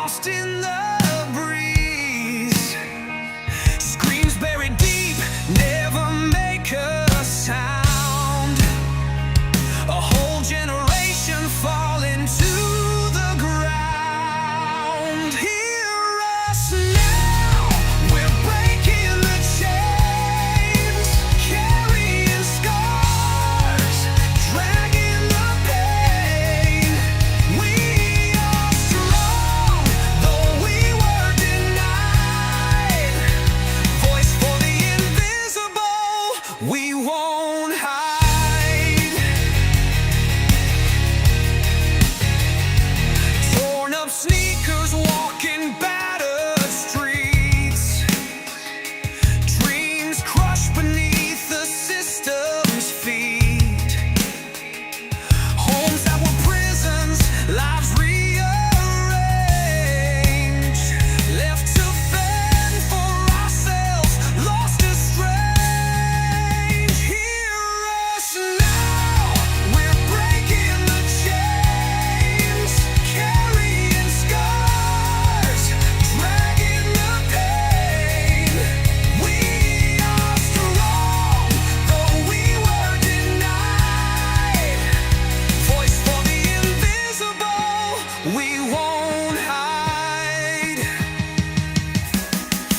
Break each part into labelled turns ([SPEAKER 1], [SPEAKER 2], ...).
[SPEAKER 1] lost in the breeze. Screams buried deep, never make a sound. A whole generation falling to the ground. Hear us now, we're breaking the chains, carrying scars, dragging the pain. We are strong, though we were denied. Voice for the invisible, we won't hide. Torn up sneakers, walking battered streets. Dreams crushed beneath the system's feet. Homes that were prisons, lives rearranged. Left to fend for ourselves, lost as strange. Hear us now, we're breaking the chains, carrying scars, dragging the pain. We are strong, though we were denied. Voice for the invisible, we won't hide.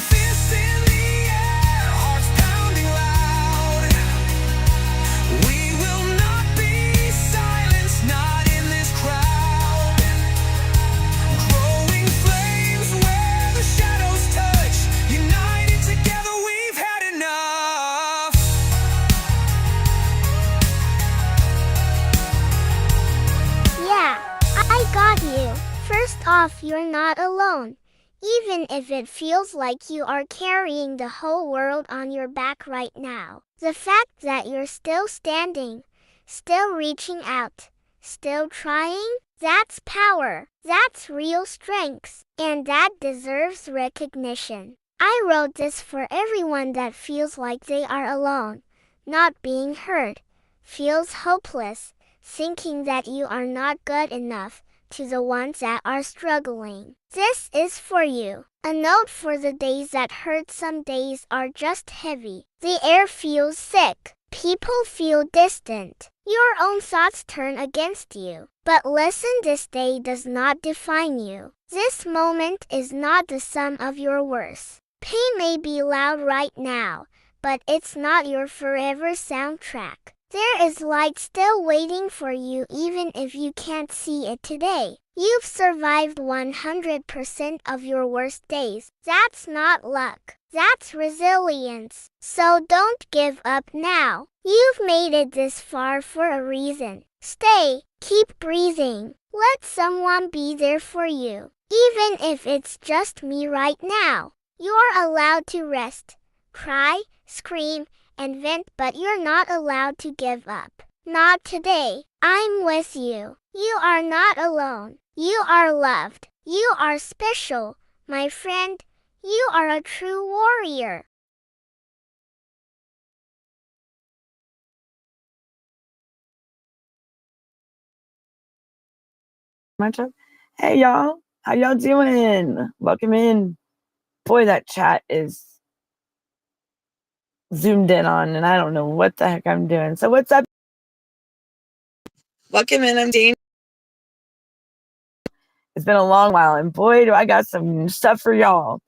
[SPEAKER 1] Fists in the air, hearts pounding loud. We will not be silenced, not in this crowd. Growing flames where the shadows touch. United together, we've had enough.
[SPEAKER 2] Yeah, I got you. First off, you're not alone. Even if it feels like you are carrying the whole world on your back right now. The fact that you're still standing, still reaching out, still trying, that's power. That's real strength. And that deserves recognition. I wrote this for everyone that feels like they are alone, not being heard, feels hopeless, thinking that you are not good enough, to the ones that are struggling. This is for you. A note for the days that hurt. Some days are just heavy. The air feels sick. People feel distant. Your own thoughts turn against you. But listen, this day does not define you. This moment is not the sum of your worth. Pain may be loud right now, but it's not your forever soundtrack. There is light still waiting for you even if you can't see it today. You've survived 100% of your worst days. That's not luck. That's resilience. So don't give up now. You've made it this far for a reason. Stay. Keep breathing. Let someone be there for you. Even if it's just me right now. You're allowed to rest, cry, scream, and vent, but you're not allowed to give up. Not today. I'm with you. You are not alone. You are loved. You are special, my friend. You are a true warrior.
[SPEAKER 3] Much up. Hey y'all, how y'all doing? Welcome in. Boy, that chat is zoomed in on, and I don't know what the heck I'm doing. So what's up? Welcome in. I'm Dane. It's been a long while, and boy, do I got some stuff for y'all.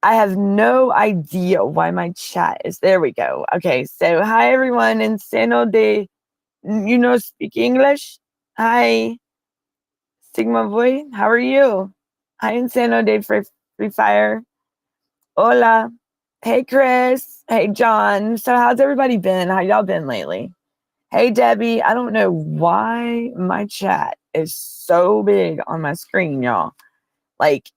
[SPEAKER 3] I have no idea why my chat is. There we go. Okay, so hi everyone in Seno de, speak English? Hi, Sigma Boy. How are you? Hi, in Seno de Free Fire. Hola. Hey, Chris. Hey, John. So how's everybody been? How y'all been lately? Hey, Debbie. I don't know why my chat is so big on my screen, y'all. Like,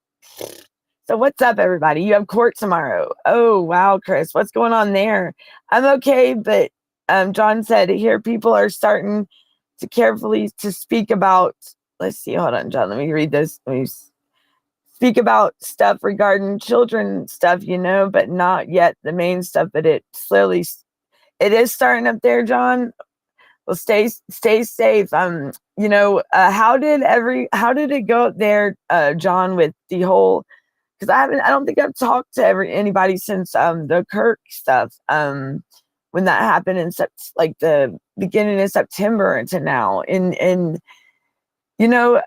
[SPEAKER 3] so what's up, everybody? You have court tomorrow. Oh, wow, Chris. What's going on there? I'm okay, but John said here people are starting to carefully to speak about, let's see, hold on, John. Let me read this. Let me speak about stuff regarding children stuff, but not yet the main stuff, but it is starting up there, John. Well, stay safe. How did it go up there, John, with the whole? Because I don't think I've talked to anybody since the Kirk stuff. When that happened in like the beginning of September into now, and you know,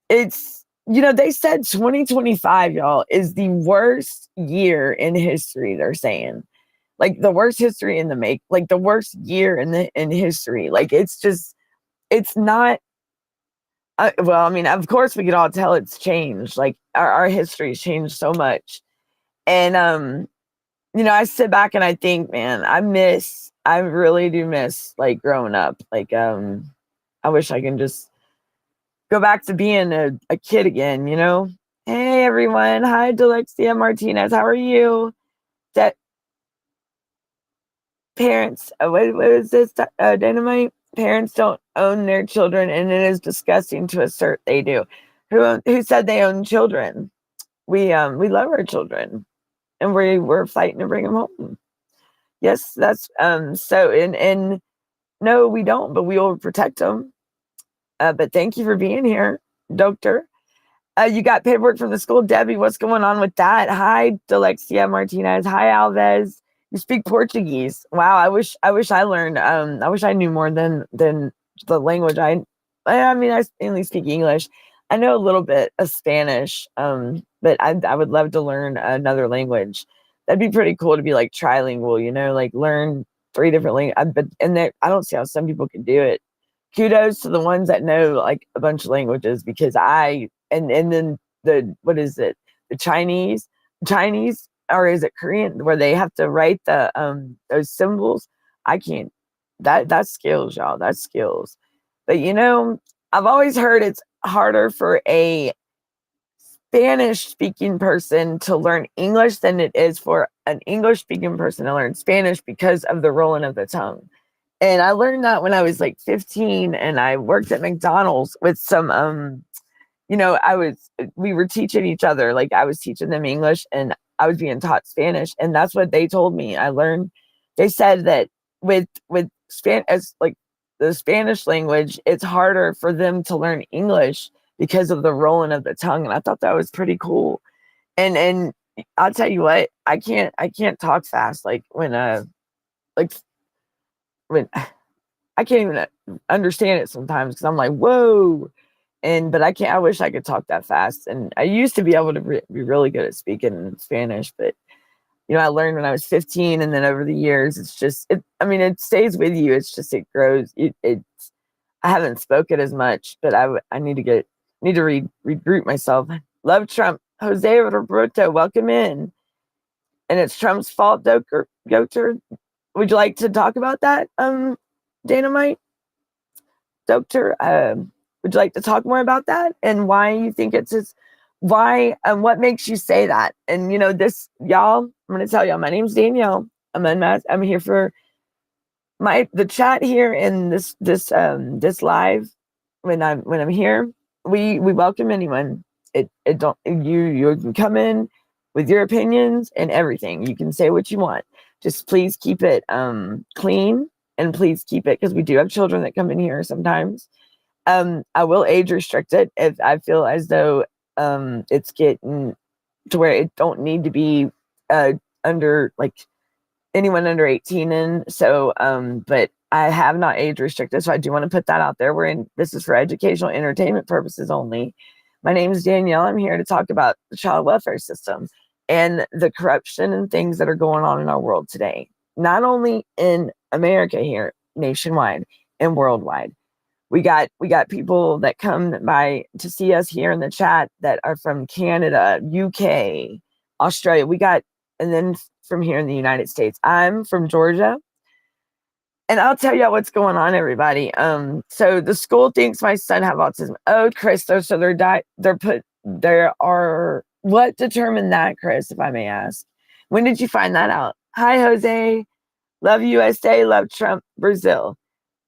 [SPEAKER 3] it's they said 2025, y'all, is the worst year in history. They're saying like the worst history in the like the worst year in history. Like it's not. Well, I mean, of course, we could all tell it's changed. Like our history's changed so much, and I sit back and I think, man, I really do miss like growing up. Like, I wish I can just go back to being a kid again. Hey everyone, hi Delexia Martinez, how are you? That parents, what is this? Dynamite. Parents don't own their children, and it is disgusting to assert they do. Who said they own children? We love our children, and we're fighting to bring them home. Yes, that's so and no, we don't, but we will protect them. But thank you for being here, Doctor. You got paperwork from the school, Debbie. What's going on with that? Hi, Delexia Martinez. Hi, Alves. You speak Portuguese. Wow, I wish I learned. I wish I knew more than the language. I mean, I mainly speak English. I know a little bit of Spanish. But I would love to learn another language. That'd be pretty cool to be like trilingual. Like learn 3 different languages. But I don't see how some people can do it. Kudos to the ones that know like a bunch of languages, because and then what is it? The Chinese, or is it Korean, where they have to write the those symbols? I can't. That's skills, y'all. That's skills. But I've always heard it's harder for a Spanish speaking person to learn English than it is for an English speaking person to learn Spanish, because of the rolling of the tongue. And I learned that when I was like 15, and I worked at McDonald's with some we were teaching each other, like I was teaching them English and I was being taught Spanish, and that's what they told me. They said that with as like the Spanish language, it's harder for them to learn English because of the rolling of the tongue. And I thought that was pretty cool. And I'll tell you what, I can't talk fast. Like like when I can't even understand it sometimes, because I'm like, whoa. But I wish I could talk that fast. And I used to be able to be really good at speaking Spanish, but I learned when I was 15, and then over the years, it's just, it stays with you. It's just, it grows. I haven't spoken as much, but I need to regroup myself. Love Trump. Jose Roberto, welcome in. And it's Trump's fault, Goter. Would you like to talk about that, Dynamite? Doctor, would you like to talk more about that and why you think why and what makes you say that? And this, y'all, I'm going to tell y'all, my name's Danielle. I'm unmasked. I'm here for the chat here in this live. When I'm here, we welcome anyone. You can come in with your opinions and everything. You can say what you want. Just please keep it clean, and please keep it, because we do have children that come in here sometimes. I will age restrict it if I feel as though it's getting to where it don't need to be under, like, anyone under 18 in. So but I have not age restricted, so I do want to put that out there. This is for educational entertainment purposes only. My name is Danielle. I'm here to talk about the child welfare system and the corruption and things that are going on in our world today, not only in America, here nationwide and worldwide. We got people that come by to see us here in the chat that are from Canada, UK, Australia. And then from here in the United States. I'm from Georgia. And I'll tell you what's going on, everybody. So the school thinks my son have autism. Oh, Chris, what determined that, Chris, if I may ask? When did you find that out? Hi, Jose. Love USA, love Trump, Brazil.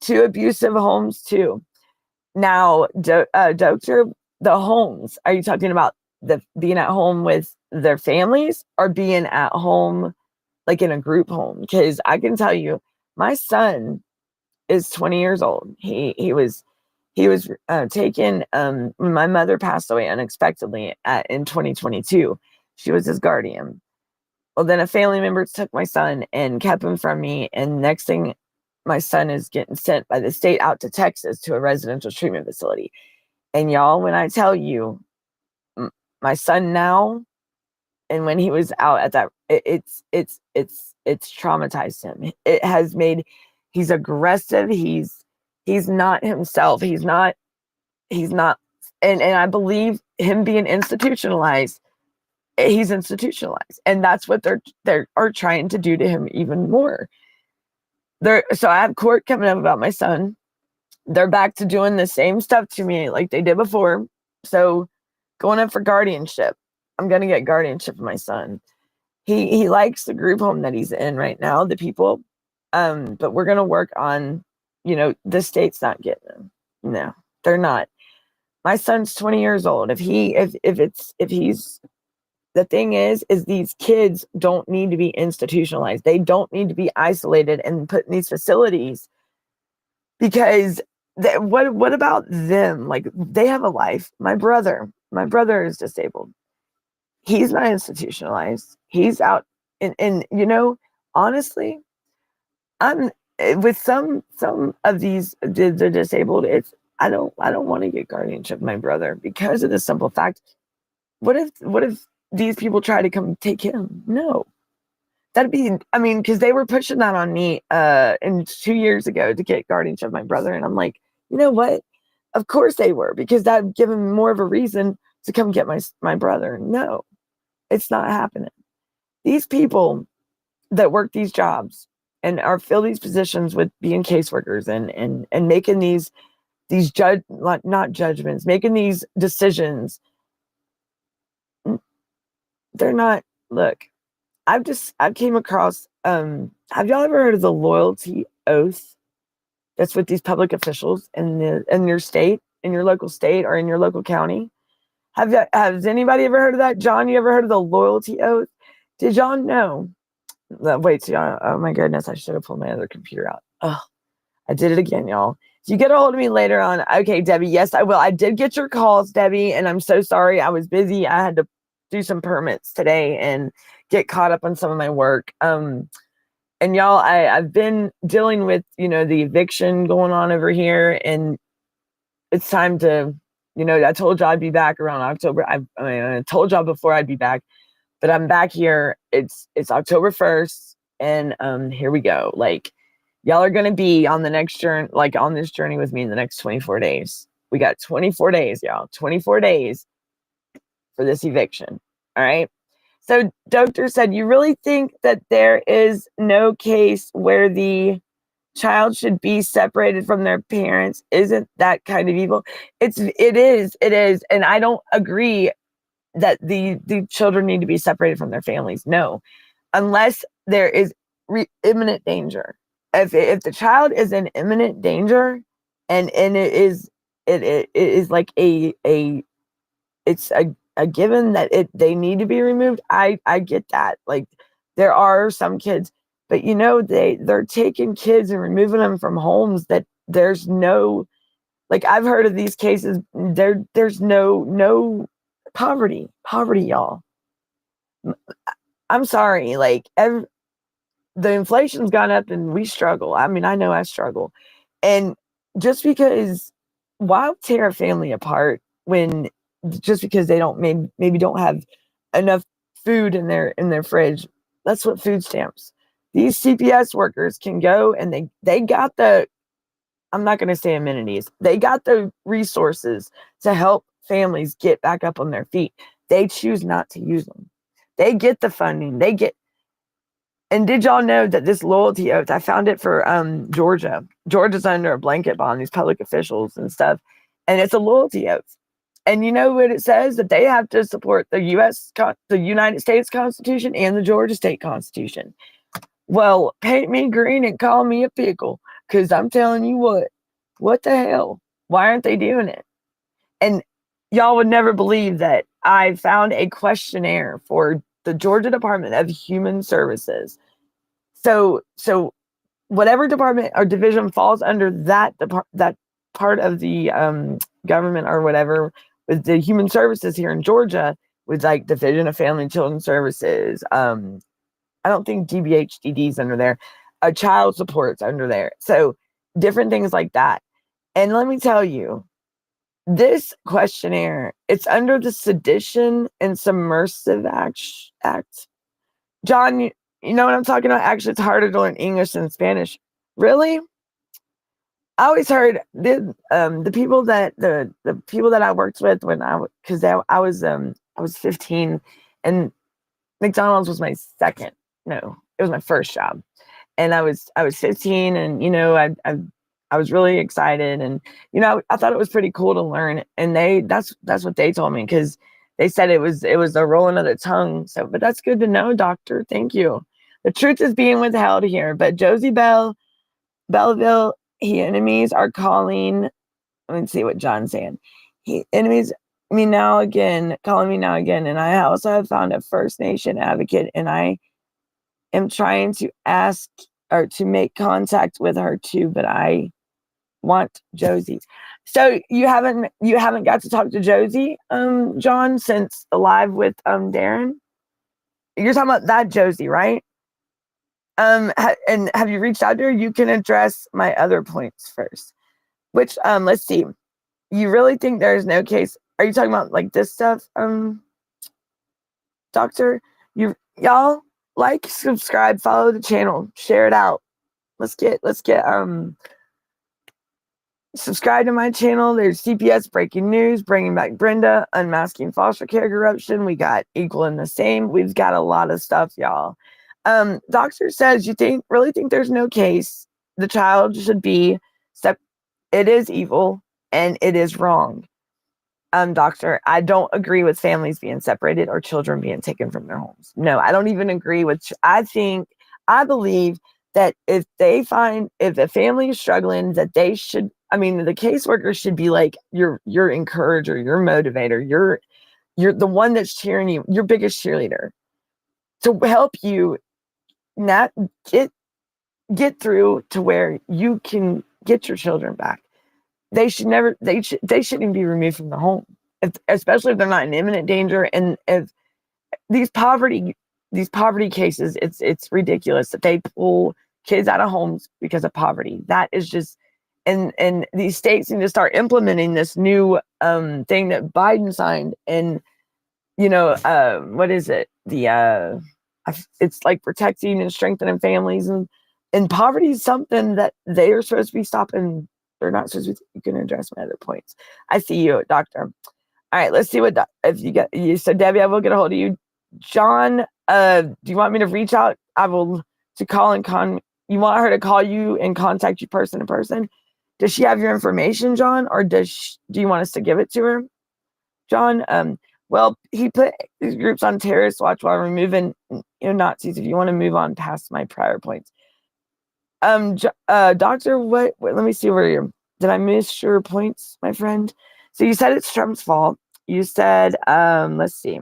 [SPEAKER 3] 2 abusive homes too. Now, Doctor, the homes, are you talking about being at home with their families, or being at home like in a group home? Because I can tell you, my son is 20 years old. He was taken when my mother passed away unexpectedly in 2022. She was his guardian. Well, then a family member took my son and kept him from me. And next thing, my son is getting sent by the state out to Texas to a residential treatment facility. And y'all, when I tell you, my son now, and when he was out at that, it's traumatized him. It has made, he's aggressive. He's not himself. He's not, and I believe him being institutionalized, he's institutionalized, and that's what they are trying to do to him even more. So I have court coming up about my son. They're back to doing the same stuff to me like they did before. So going up for guardianship, I'm gonna get guardianship of my son. He likes the group home that he's in right now, the people, but we're gonna work on, the state's not getting him. No, they're not. My son's 20 years old. If he's, the thing is these kids don't need to be institutionalized. They don't need to be isolated and put in these facilities, because what about them? Like, they have a life. My brother is disabled. He's not institutionalized. He's out, and honestly, I'm with some of these, the disabled. I don't want to get guardianship of my brother because of the simple fact. What if these people try to come take him? No, that'd be, because they were pushing that on me in 2 years ago to get guardianship of my brother, and I'm like, you know what? Of course they were, because that would give them more of a reason to come get my brother. No, it's not happening. These people that work these jobs and are fill these positions with being caseworkers and making these not judgments, making these decisions, they're not. Look, I came across, have y'all ever heard of the loyalty oath that's with these public officials in your state, in your local state, or in your local county? Has anybody ever heard of that? John, you ever heard of the loyalty oath? Did y'all know? Wait, oh my goodness, I should have pulled my other computer out. Oh, I did it again, y'all. If you get a hold of me later on, okay, Debbie, yes, I will. I did get your calls, Debbie, and I'm so sorry. I was busy. I had to do some permits today and get caught up on some of my work. And y'all, I've been dealing with, the eviction going on over here, and it's time to, I told y'all I'd be back around October. I told y'all before I'd be back, but I'm back here. It's October 1st, and here we go. Like, y'all are gonna be on the next journey, like on this journey with me in the next 24 days. We got 24 days, y'all. 24 days for this eviction. All right. So doctor said, you really think that there is no case where the child should be separated from their parents? Isn't that kind of evil? It is. And I don't agree that the children need to be separated from their families. No, unless there is imminent danger. If the child is in imminent danger, and it is like it's a given that they need to be removed. I get that. Like, there are some kids, but they're taking kids and removing them from homes that there's no, like, I've heard of these cases. There's no poverty, y'all. I'm sorry, like, the inflation's gone up and we struggle. I know I struggle. And just because, why tear a family apart when just because they don't maybe don't have enough food in their fridge? That's what food stamps. These CPS workers can go and they got the, I'm not going to say amenities. They got the resources to help families get back up on their feet. They choose not to use them. They get the funding. And did y'all know that this loyalty oath, I found it for Georgia. Georgia's under a blanket ban, these public officials and stuff. And it's a loyalty oath. And you know what it says? That they have to support the United States Constitution and the Georgia State Constitution. Well, paint me green and call me a pickle, because I'm telling you what the hell? Why aren't they doing it? And y'all would never believe that I found a questionnaire for the Georgia Department of Human Services. So whatever department or division falls under that that part of the government or whatever, with the human services here in Georgia, with like Division of Family and Children's Services. I don't think DBHDD is under there. Child support's under there. So different things like that. And let me tell you, this questionnaire, it's under the Sedition and Subversive Act. John, you know what I'm talking about? Actually, it's harder to learn English than Spanish. Really? I always heard the people that the people that I worked with when I was 15, and McDonald's was my second. No, it was my first job, and I was 15, and I was really excited, and I thought it was pretty cool to learn, and that's what they told me, because they said it was a rolling of the tongue. So, but that's good to know, doctor. Thank you. The truth is being withheld here, but Josie Belleville, enemies are calling. Let me see what John's saying. Enemies me now again, calling me now again, and I also have found a First Nation advocate, and I am trying to ask or to make contact with her too, but I want Josie. So you haven't got to talk to Josie, John, since Alive with Darren? You're talking about that Josie, right? And have you reached out to her? You can address my other points first. Which let's see. You really think there's no case? Are you talking about like this stuff, doctor? Y'all like, subscribe, follow the channel, share it out. Let's get subscribe to my channel. There's CPS Breaking News, Bringing Back Brenda, Unmasking Foster Care Corruption. We got Equal and the Same. We've got a lot of stuff, y'all. Doctor says, you really think there's no case? The child should be it is evil and it is wrong. Doctor, I don't agree with families being separated or children being taken from their homes. No, I don't even agree with. I believe that if a family is struggling, that they should. I mean, the caseworker should be like your encourager, your motivator, you're the one that's cheering you, your biggest cheerleader, to help you not get through to where you can get your children back. They shouldn't even be removed from the home, especially if they're not in imminent danger. And if these poverty cases, it's ridiculous that they pull kids out of homes because of poverty. That is just, and these states need to start implementing this new thing that Biden signed. And what is it? It's like protecting and strengthening families, and poverty is something that they are supposed to be stopping. They're not supposed to be. You can address my other points. I see you, doctor. All right, let's see what if you said, Debbie, I will get a hold of you. John, do you want me to reach out? I will to call and you want her to call you and contact you person to person? Does she have your information, John, or do you want us to give it to her, John? Well, he put these groups on terrorist watch while removing Nazis. If you want to move on past my prior points. Doctor, what, let me see did I miss your points, my friend? So you said it's Trump's fault. You said, let's see.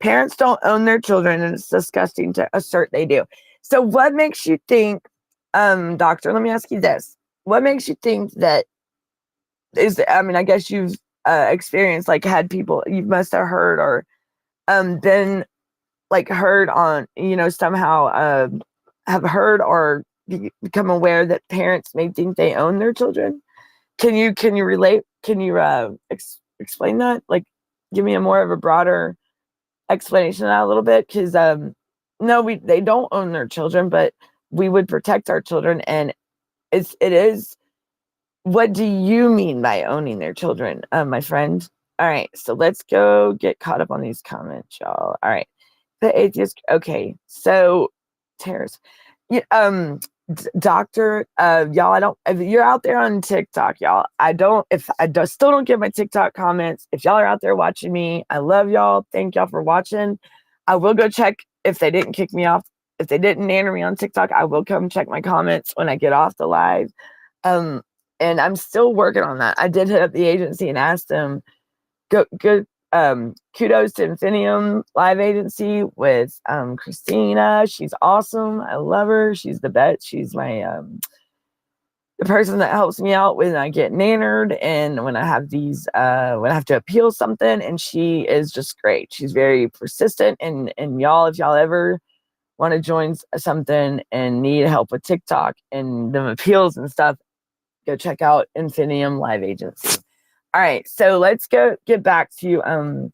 [SPEAKER 3] Parents don't own their children, and it's disgusting to assert they do. So what makes you think, doctor, let me ask you this. What makes you think that I guess you've experienced, like, had people, you must have heard or been like heard on, somehow have heard or become aware that parents may think they own their children. Can you relate? Can you explain that? Like, give me a more of a broader explanation of that a little bit? Because no, they don't own their children, but we would protect our children, and it is. What do you mean by owning their children, my friend? All right, so let's go get caught up on these comments, y'all. All right, the atheist. Okay, so terrorists. Doctor, y'all, if you're out there on TikTok, y'all, still don't get my TikTok comments. If y'all are out there watching me, I love y'all. Thank y'all for watching. I will go check if they didn't kick me off. If they didn't nanner me on TikTok, I will come check my comments when I get off the live. And I'm still working on that. I did hit up the agency and asked them, go kudos to Infinium Live Agency with Christina. She's awesome. I love her. She's the best. She's my the person that helps me out when I get nannered and when I have these when I have to appeal something, and she is just great. She's very persistent, and y'all, if y'all ever want to join something and need help with TikTok and the appeals and stuff, go check out Infinium Live Agency. All right, so let's get back to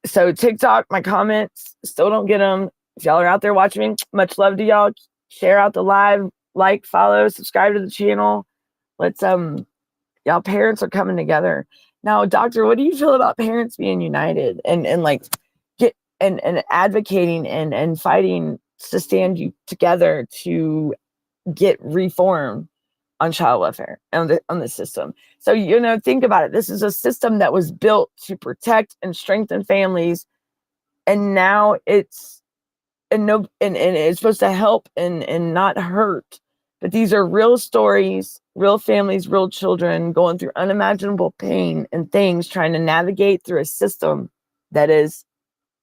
[SPEAKER 3] so TikTok, my comments, still don't get them. If y'all are out there watching me, much love to y'all. Share out the live, like, follow, subscribe to the channel. Let's y'all, parents are coming together. Now, doctor, what do you feel about parents being united and like get and advocating and fighting to stand you together to get reform on child welfare on the system? So, think about it. This is a system that was built to protect and strengthen families, and now it's supposed to help and not hurt. But these are real stories, real families, real children going through unimaginable pain and things, trying to navigate through a system that is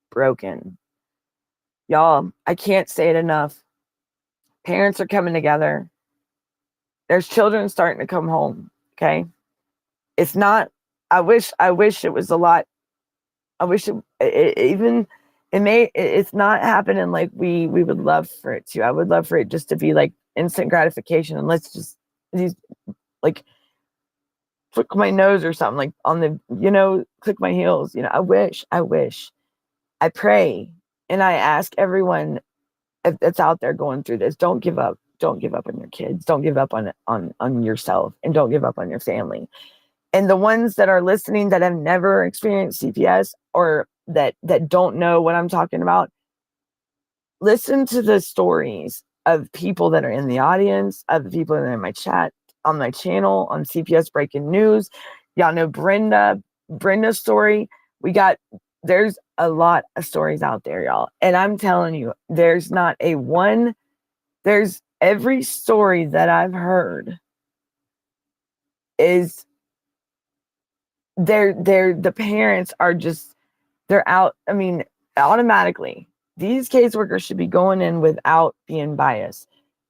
[SPEAKER 3] broken. Y'all, I can't say it enough. Parents are coming together. There's children starting to come home. Okay. It's not, I wish it was a lot. I wish it's not happening like we would love for it to. I would love for it just to be like instant gratification, and let's just like click my nose or something, like on the, click my heels. I wish, I pray, and I ask everyone that's out there going through this, don't give up. Don't give up on your kids. Don't give up on yourself, and don't give up on your family. And the ones that are listening that have never experienced CPS or that don't know what I'm talking about, listen to the stories of people that are in the audience, of the people that are in my chat, on my channel, on CPS Breaking News. Y'all know Brenda's story. There's a lot of stories out there, y'all. And I'm telling you, there's every story that I've heard is the parents are just, they're out. I mean, automatically, these caseworkers should be going in without being biased.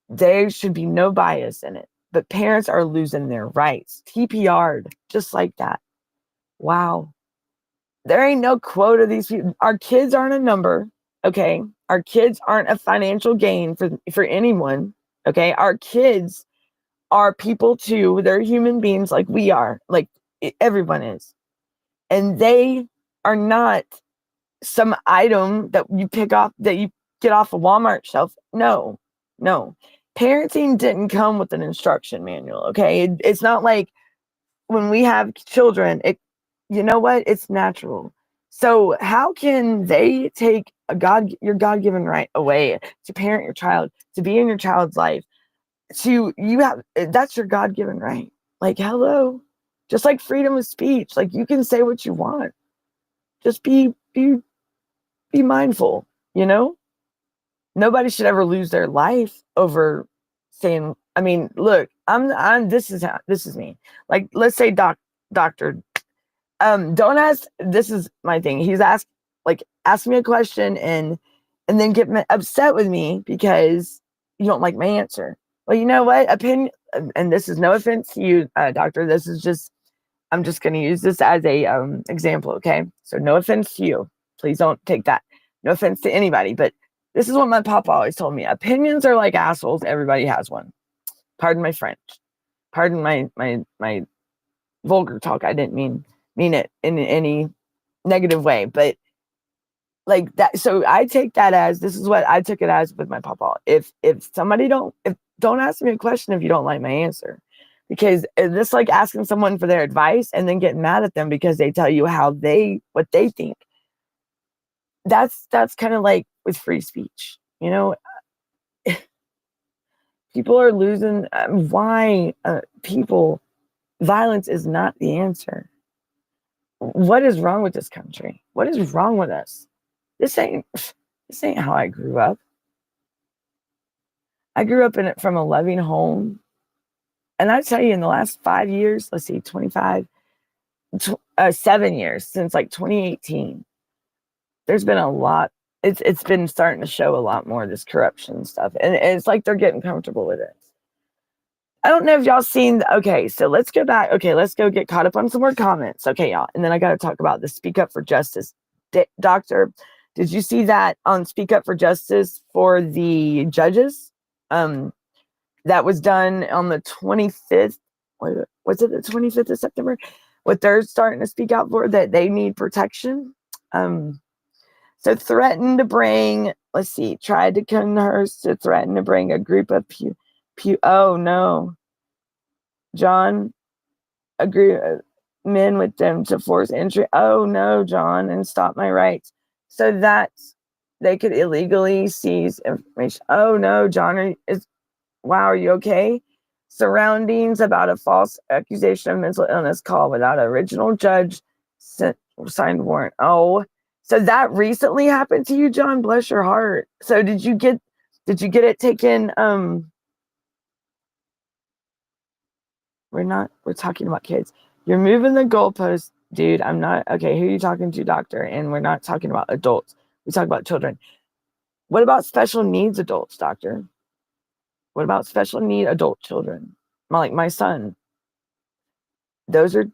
[SPEAKER 3] There should be no bias in it. But parents are losing their rights. TPR'd, just like that. Wow. There ain't no quote of these people. Our kids aren't a number, okay? Our kids aren't a financial gain for anyone, okay? Our kids are people too. They're human beings like we are, like everyone is. And they are not some item that you pick off, that you get off a Walmart shelf. No. Parenting didn't come with an instruction manual, okay? It's not like when we have children, you know what? It's natural. So how can they take your God-given right away to parent your child, to be in your child's life? That's your God-given right. Like, hello. Just like freedom of speech, like you can say what you want. Just be mindful, Nobody should ever lose their life over saying, I mean, look, this is me. Like, let's say doctor, don't ask, this is my thing. He's ask me a question and then get upset with me because you don't like my answer. Well, you know what? Opinion, and this is no offense to you, doctor. This is just, I'm just going to use this as a example, okay? So no offense to you. Please don't take that. No offense to anybody, but this is what my papa always told me. Opinions are like assholes. Everybody has one. Pardon my French. Pardon my vulgar talk. I didn't mean it in any negative way, but like that. So I take that as, this is what I took it as with my papa. If don't ask me a question if you don't like my answer. Because it's like asking someone for their advice and then getting mad at them because they tell you what they think. That's kind of like with free speech, people are losing. Why violence is not the answer. What is wrong with this country? What is wrong with us? This ain't how I grew up. I grew up from a loving home. And I tell you, in the last 5 years, let's see, 25, 7 years since like 2018. There's been a lot. It's been starting to show a lot more of this corruption stuff, and it's like they're getting comfortable with it. I don't know if y'all seen. Okay, so let's go back. Okay, let's go get caught up on some more comments. Okay, y'all, and then I got to talk about the Speak Up for Justice. Doctor, did you see that on Speak Up for Justice for the judges? That was done on the 25th. Was it the 25th of September? What they're starting to speak out for, that they need protection. So threatened to bring, let's see, tried to coerce to threaten to bring a group of oh no, John, agree men with them to force entry. Oh no, John, and stop my rights. So that they could illegally seize information. Oh no, John, wow, are you okay? Surroundings about a false accusation of mental illness call without an original judge signed warrant. Oh, so that recently happened to you, John? Bless your heart. So did you get it taken? We're talking about kids. You're moving the goalpost, dude. I'm not, okay, who are you talking to, doctor? And we're not talking about adults. We talk about children. What about special needs adults, doctor? What about special need adult children? Like my son. Those are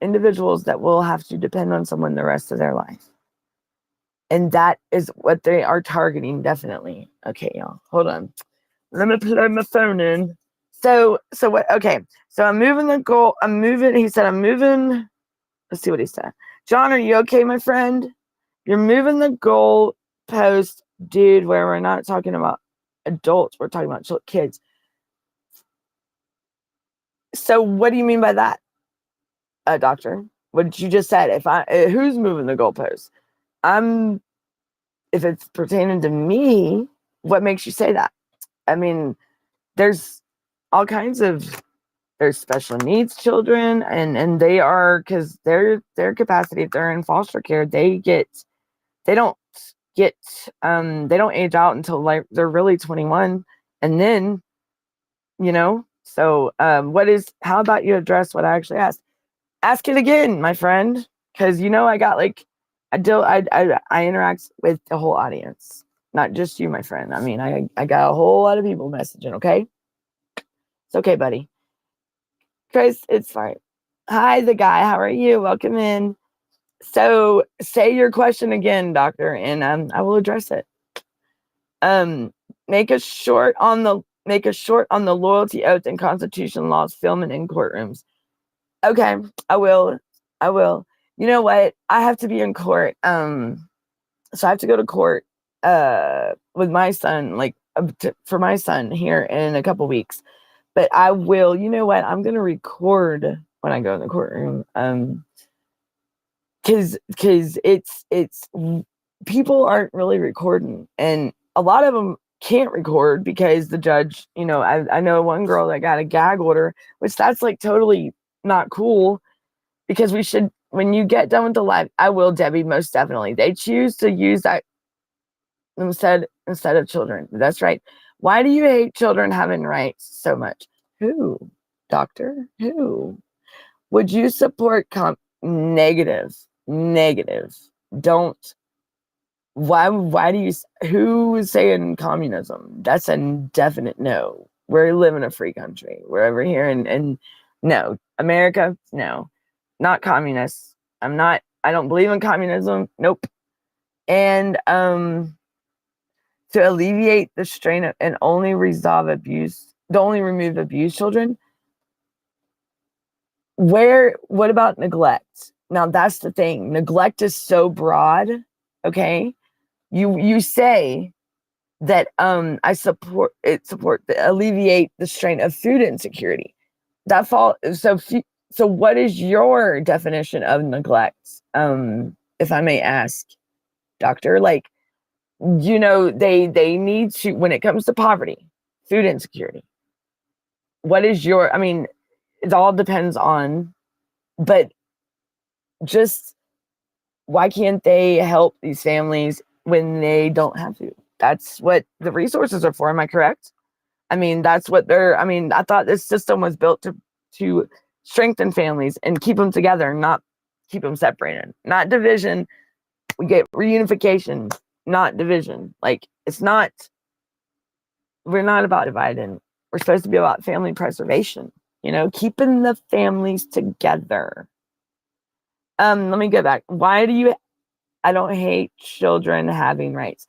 [SPEAKER 3] individuals that will have to depend on someone the rest of their life. And that is what they are targeting, definitely. Okay, y'all. Hold on. Let me plug my phone in. So what? Okay. So I'm moving the goal. I'm moving. He said, I'm moving. Let's see what he said. John, are you okay, my friend? You're moving the goal post, dude, where we're not talking about adults. We're talking about kids. So what do you mean by that, doctor? What did you just said? Who's moving the goalpost? If it's pertaining to me, what makes you say that? I mean, there's all kinds of, there's special needs children, and they are, because their capacity, if they're in foster care, they don't age out until like they're really 21, and then so how about you address what I actually asked? Ask it again, my friend, because I got like I interact with the whole audience, not just you, my friend. I mean, I got a whole lot of people messaging. Okay, it's okay, buddy. Chris, it's fine. Hi, the guy. How are you? Welcome in. So say your question again, doctor, and I will address it. Make a short on the loyalty oath and constitution laws, filming in courtrooms. Okay, I will. You know what? I have to be in court. So I have to go to court with my son, for my son here in a couple weeks. But I will, you know what? I'm gonna record when I go in the courtroom. Because it's people aren't really recording, and a lot of them can't record because the judge, I know one girl that got a gag order, which that's like totally not cool, because we should, when you get done with the live, I will, Debbie, most definitely. They choose to use that instead of children. That's right. Why do you hate children having rights so much? Who, doctor? Who? Would you support negative? Don't. Why do you? Who is saying communism? That's a definite no. We live in a free country. We're over here, and no, America, no, not communists. I don't believe in communism. Nope. And to alleviate the strain and only remove abused children. What about neglect? Now that's the thing. Neglect is so broad. Okay. You say that I support alleviate the strain of food insecurity. So what is your definition of neglect? If I may ask, doctor, they need to, when it comes to poverty, food insecurity. What is it all depends on, but just why can't they help these families when they don't have to? That's what the resources are for. Am I correct? That's what I thought this system was built to strengthen families and keep them together, not keep them separated, not division. We get reunification, not division. Like, we're not about dividing. We're supposed to be about family preservation, keeping the families together. Let me go back. I don't hate children having rights.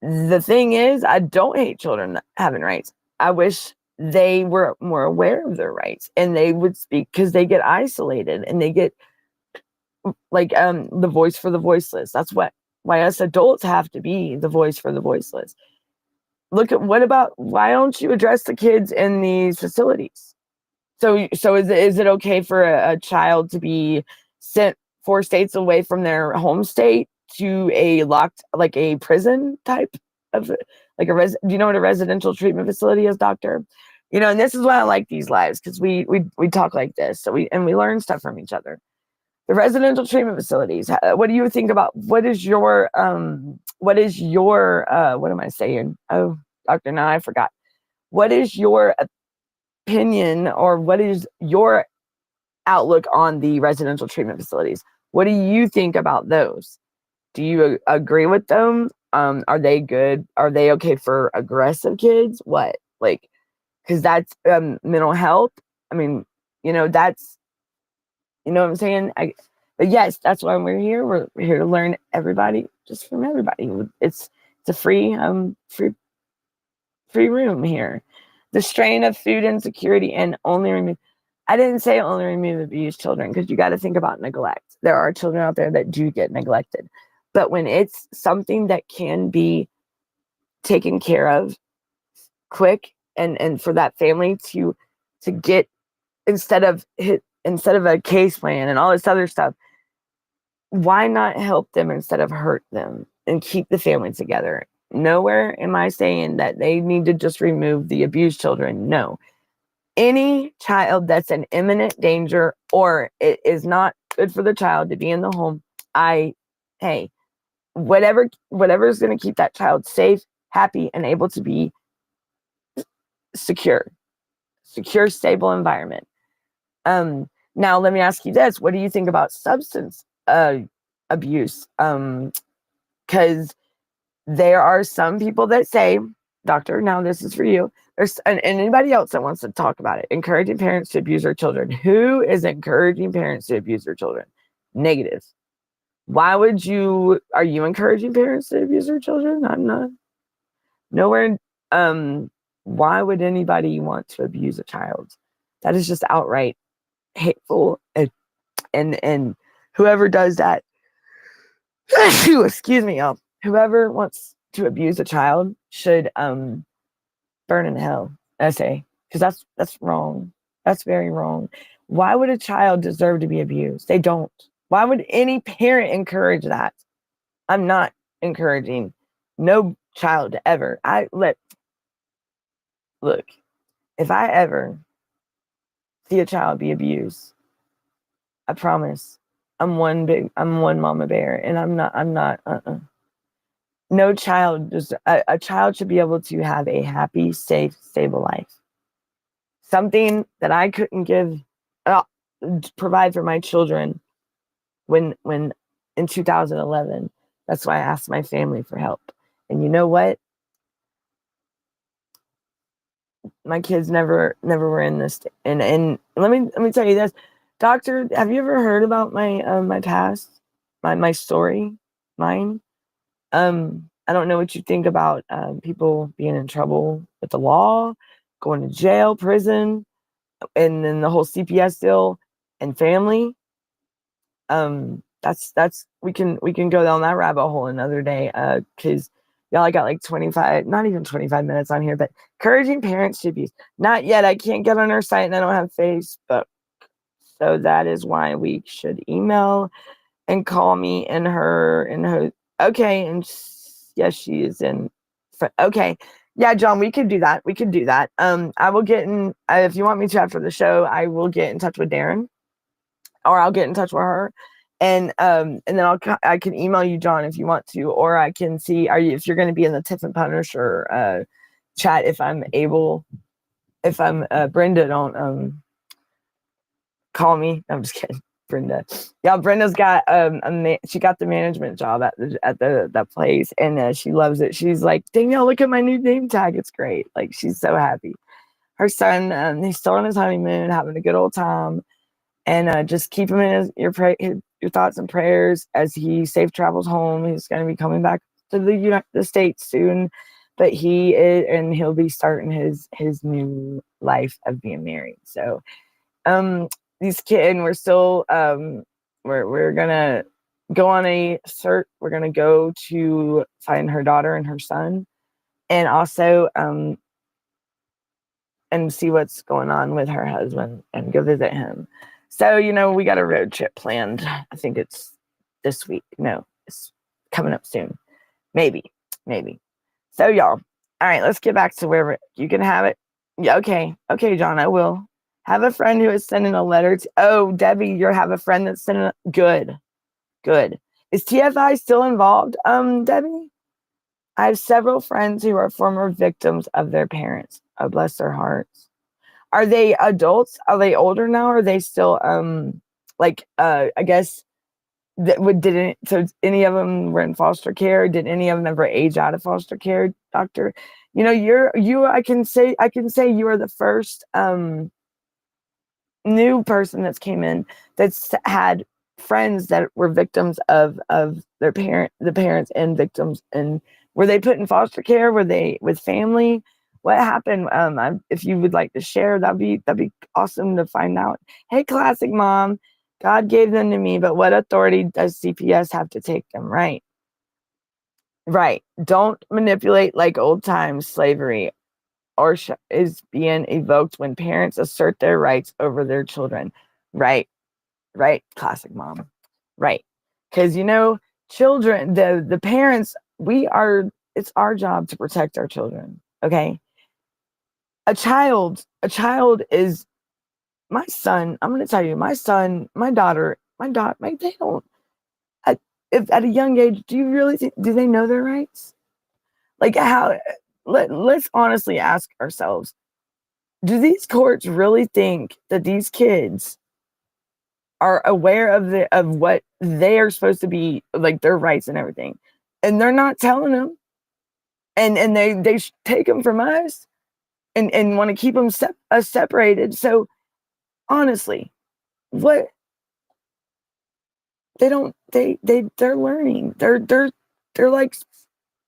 [SPEAKER 3] The thing is, I don't hate children having rights. I wish they were more aware of their rights and they would speak, because they get isolated and they get the voice for the voiceless. That's why us adults have to be the voice for the voiceless. Why don't you address the kids in these facilities? So is it okay for a child to be sent 4 states away from their home state to a prison type of, do you know what a residential treatment facility is, doctor? And this is why I like these lives, because we talk like this, so we learn stuff from each other. The residential treatment facilities, what do you think about, what is your what am I saying? Oh, doctor, now I forgot. What is your opinion, or what is your outlook on the residential treatment facilities? What do you think about those? Do you agree with them? Are they good? Are they okay for aggressive kids? What, because that's mental health. I mean, that's, what I'm saying? But yes, that's why we're here. We're here to learn just from everybody. It's a free room here. The strain of food insecurity and I didn't say only remove abused children, because you got to think about neglect. There are children out there that do get neglected. But when it's something that can be taken care of quick, and for that family to get, instead of a case plan and all this other stuff, why not help them instead of hurt them and keep the family together? Nowhere am I saying that they need to just remove the abused children. No. Any child that's in imminent danger, or it is not good for the child to be in the home, whatever is going to keep that child safe, happy, and able to be secure, stable environment. Now let me ask you this: what do you think about substance abuse? Because there are some people that say, doctor, now this is for you. And anybody else that wants to talk about it, encouraging parents to abuse their children. Who is encouraging parents to abuse their children? Negative. Are you encouraging parents to abuse their children? I'm not. Nowhere. Why would anybody want to abuse a child? That is just outright hateful. And whoever does that, excuse me, y'all. Whoever wants to abuse a child should burn in hell. I say, because that's wrong. That's very wrong. Why would a child deserve to be abused? They don't. Why would any parent encourage that? I'm not encouraging no child to ever. Look, if I ever see a child be abused, I promise I'm one mama bear, and I'm not. No child a child should be able to have a happy, safe, stable life. Something that I couldn't provide for my children when in 2011. That's why I asked my family for help. And you know what? My kids never were in this. And let me tell you this, doctor. Have you ever heard about my past, my story, mine? I don't know what you think about people being in trouble with the law, going to jail, prison, and then the whole CPS deal and family. That's we can go down that rabbit hole another day. Because y'all, I got like 25, not even 25 minutes on here, but encouraging parents to abuse. Not yet. I can't get on her site and I don't have Facebook. So that is why we should email and call me in her. Okay. And yes, she is in. Okay. Yeah, John, we could do that. I will get in, if you want me to after the show, I will get in touch with Darren, or I'll get in touch with her. And then I can email you, John, if you want to, or I can see, if you're going to be in the Tiff and Punisher chat, if I'm able, if I'm Brenda don't call me. I'm just kidding. Brenda. Yeah, Brenda's got she got the management job at that place, and she loves it. She's like, Danielle, look at my new name tag. It's great. Like, she's so happy. Her son, he's still on his honeymoon, having a good old time, and just keep him in your thoughts and prayers as he safe travels home. He's going to be coming back to the States soon, but he'll be starting his new life of being married. So these kids, and we're still we're gonna go on a search. We're gonna go to find her daughter and her son, and also and see what's going on with her husband and go visit him. So, we got a road trip planned. I think it's this week. No, it's coming up soon. Maybe. So, y'all, all right, let's get back to where you can have it. Yeah, okay, John, I will. Have a friend who is sending a letter to, oh, Debbie, you have a friend that's sending good. Is TFI still involved, Debbie? I have several friends who are former victims of their parents. Oh, bless their hearts. Are they adults? Are they older now? Or are they still, I guess, so any of them were in foster care? Did any of them ever age out of foster care, doctor? I can say you are the first new person that's came in that's had friends that were victims of the parents and victims. And were they put in foster care? Were they with family? What happened? If you would like to share, that'd be awesome to find out. Hey, classic mom, God gave them to me, but what authority does CPS have to take them? Right. Don't manipulate like old times slavery or is being evoked when parents assert their rights over their children. Right. Classic mom. Right. Because, children, the parents, it's our job to protect our children. Okay. A child is my son. I'm going to tell you, my son, my daughter, they don't, if at a young age, do you really do they know their rights? Like, let's honestly ask ourselves, do these courts really think that these kids are aware of what they are supposed to be, like their rights and everything, and they're not telling them, and they take them from us and want to keep them separated? So honestly, what they're learning, they're like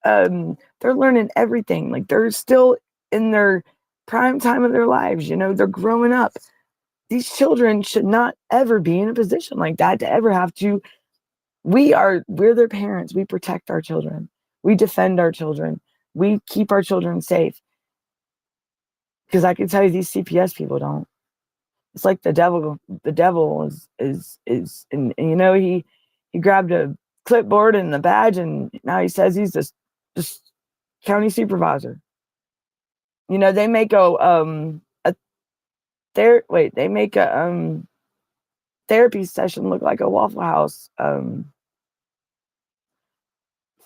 [SPEAKER 3] they're learning everything. Like, they're still in their prime time of their lives. They're growing up. These children should not ever be in a position like that to ever have to. We're their parents. We protect our children. We defend our children. We keep our children safe. Because I can tell you, these CPS people don't. It's like the devil. The devil is and he grabbed a clipboard and the badge, and now he says he's this county supervisor. They make they make a therapy session look like a Waffle House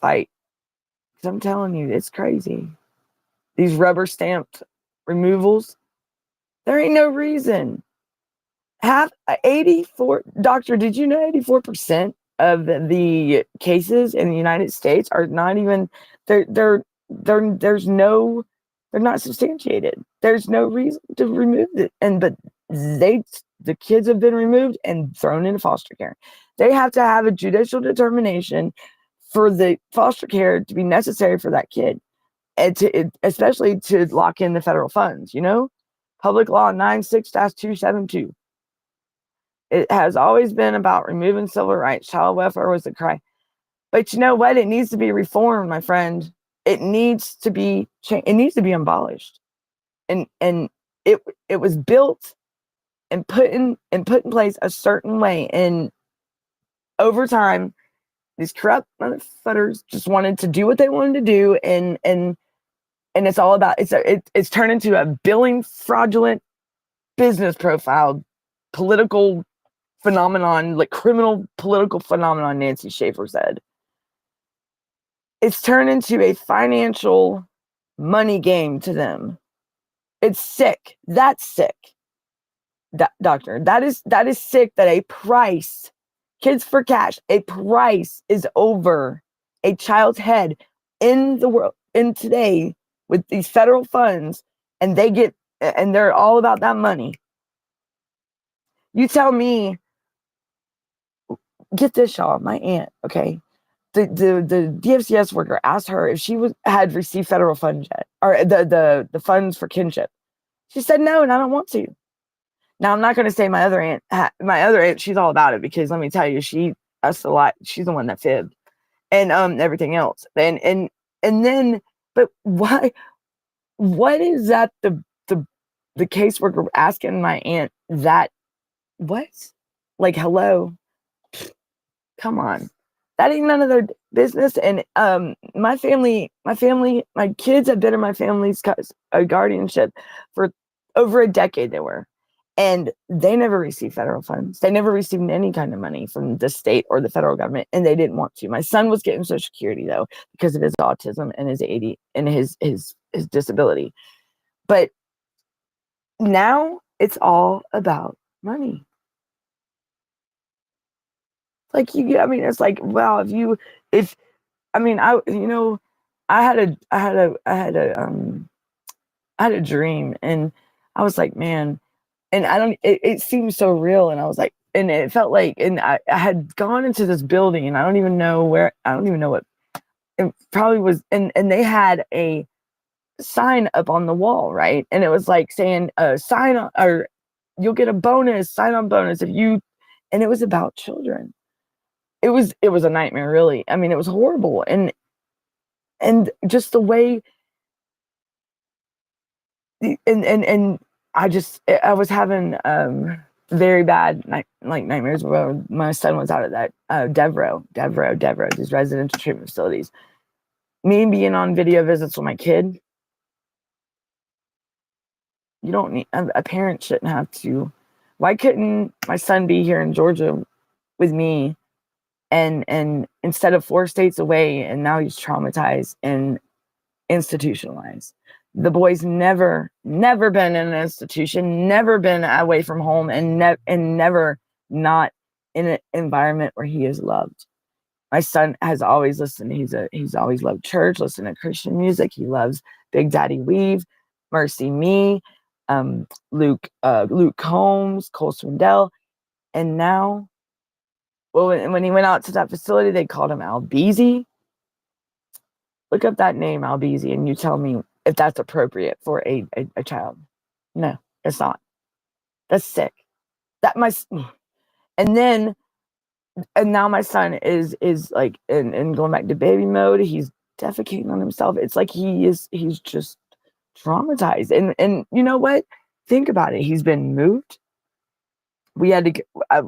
[SPEAKER 3] fight. Because I'm telling you, it's crazy. These rubber stamped removals, there ain't no reason. 84, doctor, did you know 84% of the cases in the United States are not even, they're not substantiated. There's no reason to remove it. But the kids have been removed and thrown into foster care. They have to have a judicial determination for the foster care to be necessary for that kid, and especially to lock in the federal funds. Public Law 96-272. It has always been about removing civil rights. Child welfare was a crime. But you know what? It needs to be reformed, my friend. It needs to be changed. It needs to be abolished. And it was built and put in place a certain way. And over time, these corrupt motherfuckers just wanted to do what they wanted to do, and it's all about it's turned into a billing fraudulent business profile political phenomenon, like criminal political phenomenon. Nancy Schaefer said it's turned into a financial money game to them. It's sick. That's sick. doctor. That is sick that a price, kids for cash, a price is over a child's head in the world in today with these federal funds, and they're all about that money. You tell me, get this, y'all, my aunt, okay? The DFCS worker asked her if she had received federal funds yet, or the funds for kinship. She said no, and I don't want to. Now, I'm not going to say my other aunt, she's all about it, because let me tell you, us a lot. She's the one that fibbed and everything else. And then, but why? What is that? The caseworker asking my aunt that? What? Like, hello? Come on. That ain't none of their business. And my kids have been in my family's guardianship for over a decade. They were. And they never received federal funds. They never received any kind of money from the state or the federal government, and they didn't want to. My son was getting Social Security, though, because of his autism and his AD and his disability. But now it's all about money. Like, it's like, wow, I had a dream, and I was like, man. And it seemed so real. And I was like, and it felt like, and I had gone into this building, and I don't even know what it probably was. And they had a sign up on the wall, right? And it was like saying, sign on, or you'll get a bonus, sign on bonus and it was about children. It was a nightmare, really. I mean, it was horrible. And just the way, and I was having very bad nightmares where my son was out of that Devereaux, these residential treatment facilities. Me being on video visits with my kid. You don't need, a parent shouldn't have to. Why couldn't my son be here in Georgia with me, and instead of 4 states away, and now he's traumatized and institutionalized? The boy's never been in an institution, never been away from home, and never not in an environment where he is loved. My son has always listened. He's always loved church, listened to Christian music. He loves Big Daddy Weave, Mercy Me, Luke Combs, Cole Swindell. And now, well, when he went out to that facility, they called him Albeezy. Look up that name, Albeezy, and you tell me if that's appropriate for a child. No, it's not. That's sick. And now my son is like in going back to baby mode. He's defecating on himself. It's like he's just traumatized. And you know what? Think about it. He's been moved. We had to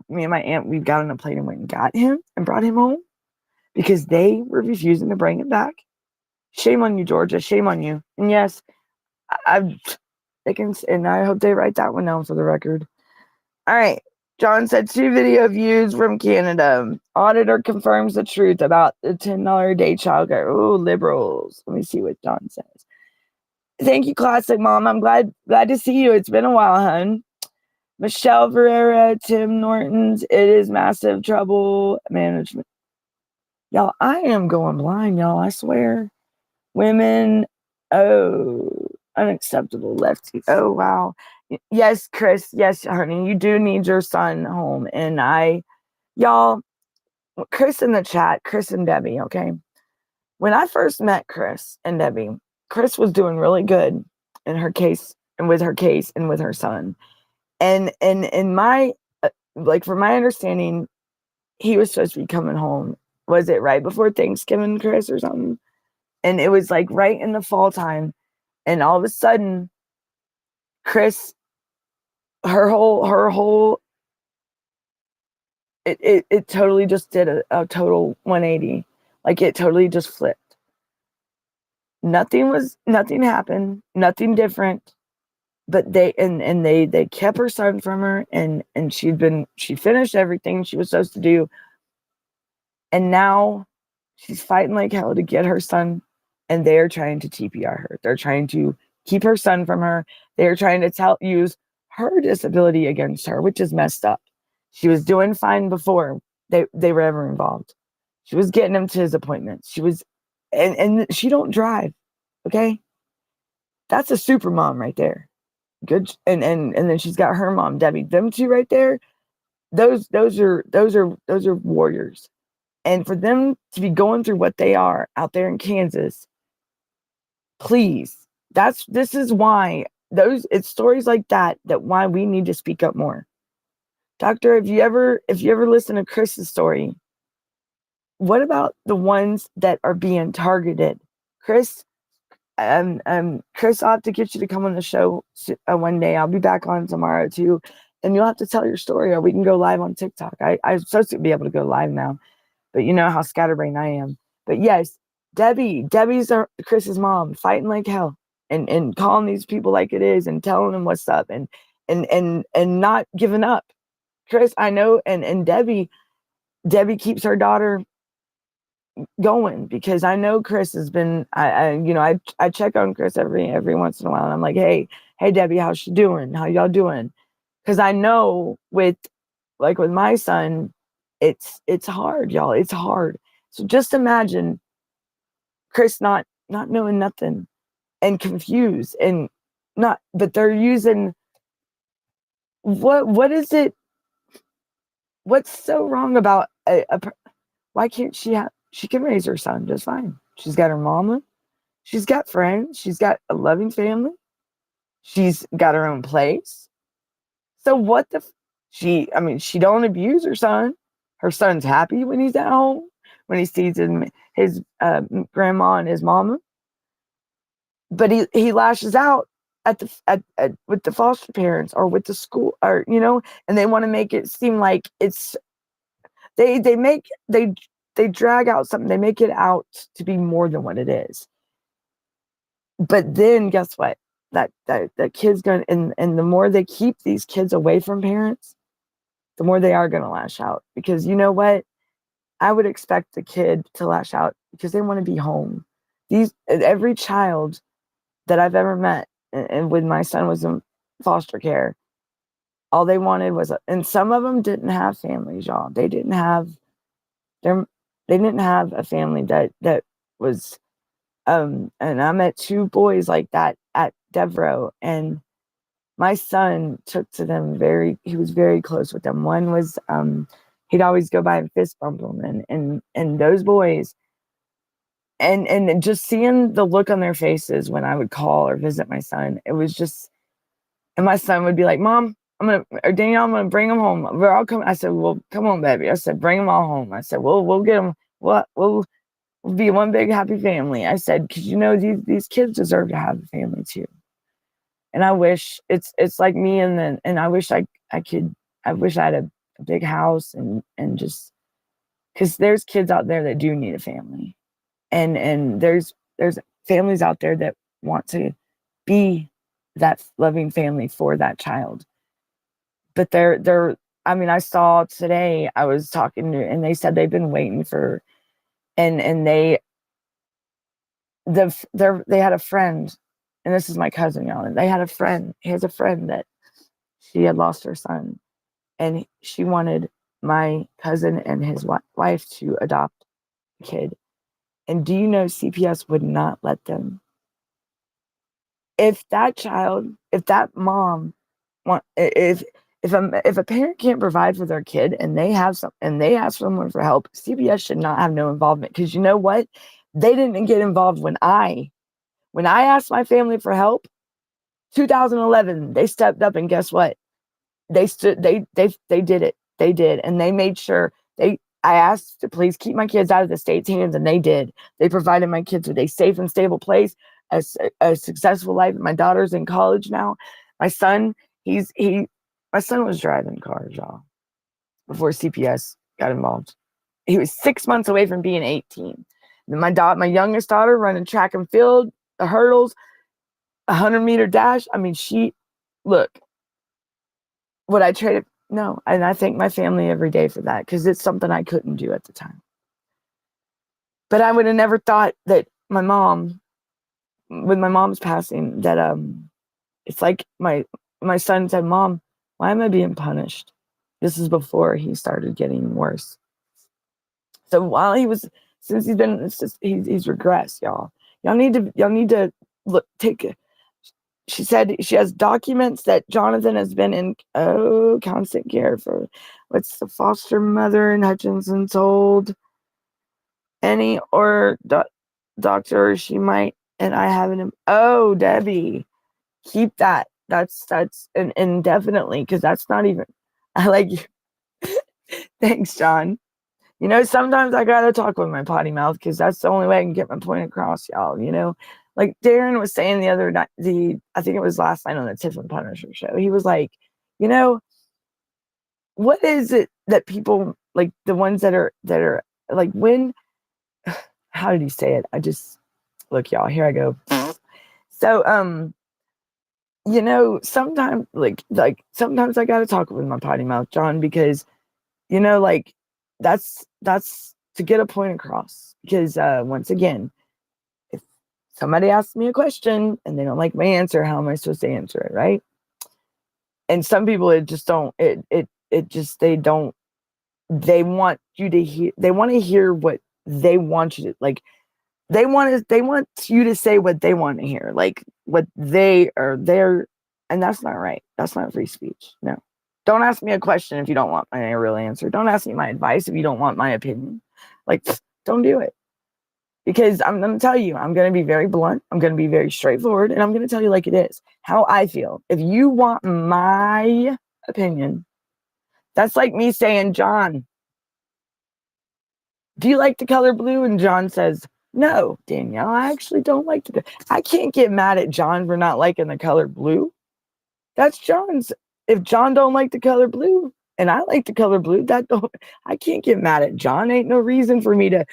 [SPEAKER 3] me and my aunt, we got on a plane and went and got him and brought him home because they were refusing to bring him back. Shame on you, Georgia. Shame on you. And yes, and I hope they write that one down for the record. All right. John said 2 video views from Canada. Auditor confirms the truth about the $10 a day childcare. Oh, liberals. Let me see what John says. Thank you, Classic Mom. I'm glad to see you. It's been a while, hun. Michelle Ferreira, Tim Norton's It Is Massive Trouble Management. Y'all, I am going blind, y'all. I swear. Women, unacceptable lefty. Oh, wow. Yes, Chris. Yes, honey. You do need your son home. And y'all, Chris in the chat, Chris and Debbie, okay? When I first met Chris and Debbie, Chris was doing really good in her case and with her son. And in my, from my understanding, he was supposed to be coming home. Was it right before Thanksgiving, Chris, or something? And it was like right in the fall time. And all of a sudden, Chris, her whole, it totally just did a total 180. Like it totally just flipped. Nothing happened, nothing different. But they kept her son from her, and she finished everything she was supposed to do. And now she's fighting like hell to get her son, and they're trying to TPR her. They're trying to keep her son from her. They're trying to use her disability against her, which is messed up. She was doing fine before they were ever involved. She was getting him to his appointments. She was, and she don't drive. Okay, that's a super mom right there. Good, and then she's got her mom Debbie. Them two right there. Those are warriors. And for them to be going through what they are out there in Kansas, please, this is why it's stories like that why we need to speak up more. Doctor, if you ever listen to Chris's story, what about the ones that are being targeted? Chris, Chris, I'll have to get you to come on the show one day. I'll be back on tomorrow too, and you'll have to tell your story, or we can go live on TikTok. I'm supposed to be able to go live now, but you know how scatterbrained I am. But yes, Debbie's Chris's mom, fighting like hell, and calling these people like it is, and telling them what's up, and not giving up. Chris, I know, and Debbie keeps her daughter going, because I know Chris has been, I check on Chris every once in a while, and I'm like, hey Debbie, how's she doing? How y'all doing? Because I know with my son, it's hard, y'all. It's hard. So just imagine Chris not knowing nothing, and confused, and not, but they're using, what is it? What's so wrong about why can't she can raise her son just fine. She's got her mama, she's got friends, she's got a loving family, she's got her own place. So what she don't abuse her son. Her son's happy when he's at home, when he sees his grandma and his mama. But he lashes out at with the foster parents, or with the school, or and they want to make it seem like it's they drag out something. They make it out to be more than what it is. But then guess what? That kid's going, and the more they keep these kids away from parents, the more they are going to lash out. Because you know what? I would expect the kid to lash out because they want to be home. Every child that I've ever met, and when my son was in foster care, all they wanted was, and some of them didn't have families, y'all. They didn't have a family that was, and I met two boys like that at Devereaux, and my son took to them he was very close with them. One was, he'd always go by and fist bump them, and those boys, and just seeing the look on their faces when I would call or visit my son, it was just, and my son would be like, Mom, Danielle, I'm gonna bring them home. We're all coming. I said, well, come on, baby. I said, bring them all home. I said, we'll get them. We'll be one big happy family. I said, because these kids deserve to have a family too. And I wish it's like me, and I wish I wish I had a big house, and just because there's kids out there that do need a family, and there's families out there that want to be that loving family for that child. But I saw today, I was talking to, and they said they've been waiting for, and they had a friend, and this is my cousin, y'all, and he has a friend that she had lost her son, and she wanted my cousin and his wife to adopt a kid. And do you know CPS would not let them? If that mom if a parent can't provide for their kid, and they ask someone for help, CPS should not have no involvement. Because you know what? They didn't get involved when I asked my family for help, 2011, they stepped up, and guess what? They did it. They did, and they made sure I asked to please keep my kids out of the state's hands, and they did. They provided my kids with a safe and stable place, a successful life. My daughter's in college now. My son, my son was driving cars, y'all, before CPS got involved. He was 6 months away from being 18. And my youngest daughter, running track and field, the hurdles, 100-meter dash. Look, would I trade it? No. And I thank my family every day for that, because it's something I couldn't do at the time. But I would have never thought that with my mom's passing, that it's like my son said, Mom, why am I being punished? This is before he started getting worse. So while he was, since he's been, he's regressed, y'all. Y'all need to look, she said she has documents that Jonathan has been in constant care for. What's the foster mother in Hutchinson told any or doctor she might, and I haven't. Oh, Debbie, keep that. That's indefinitely, because that's not even. I like you. Thanks, John. You know, sometimes I gotta talk with my potty mouth because that's the only way I can get my point across, y'all. You know, like Darren was saying the other night, I think it was last night on the Tiff and Punisher show. He was like, you know, what is it that people like, the ones that are like, when? How did he say it? I just look, y'all. Here I go. So, you know, sometimes like sometimes I gotta talk with my potty mouth, John, because you know, like that's to get a point across. Because once again, if somebody asks me a question and they don't like my answer, how am I supposed to answer it, right? And some people, it just don't. It just, they don't. They want you to hear. They want to hear what they want you to like. They want you to say what they want to hear, like what they are there, and that's not right. That's not free speech. No. Don't ask me a question if you don't want my real answer. Don't ask me my advice if you don't want my opinion. Like, don't do it. Because I'm going to tell you, I'm going to be very blunt. I'm going to be very straightforward. And I'm going to tell you like it is, how I feel. If you want my opinion, that's like me saying, John, do you like the color blue? And John says, no, Danielle, I actually don't like the. I can't get mad at John for not liking the color blue. That's John's. If John don't like the color blue and I like the color blue, I can't get mad at John. Ain't no reason for me to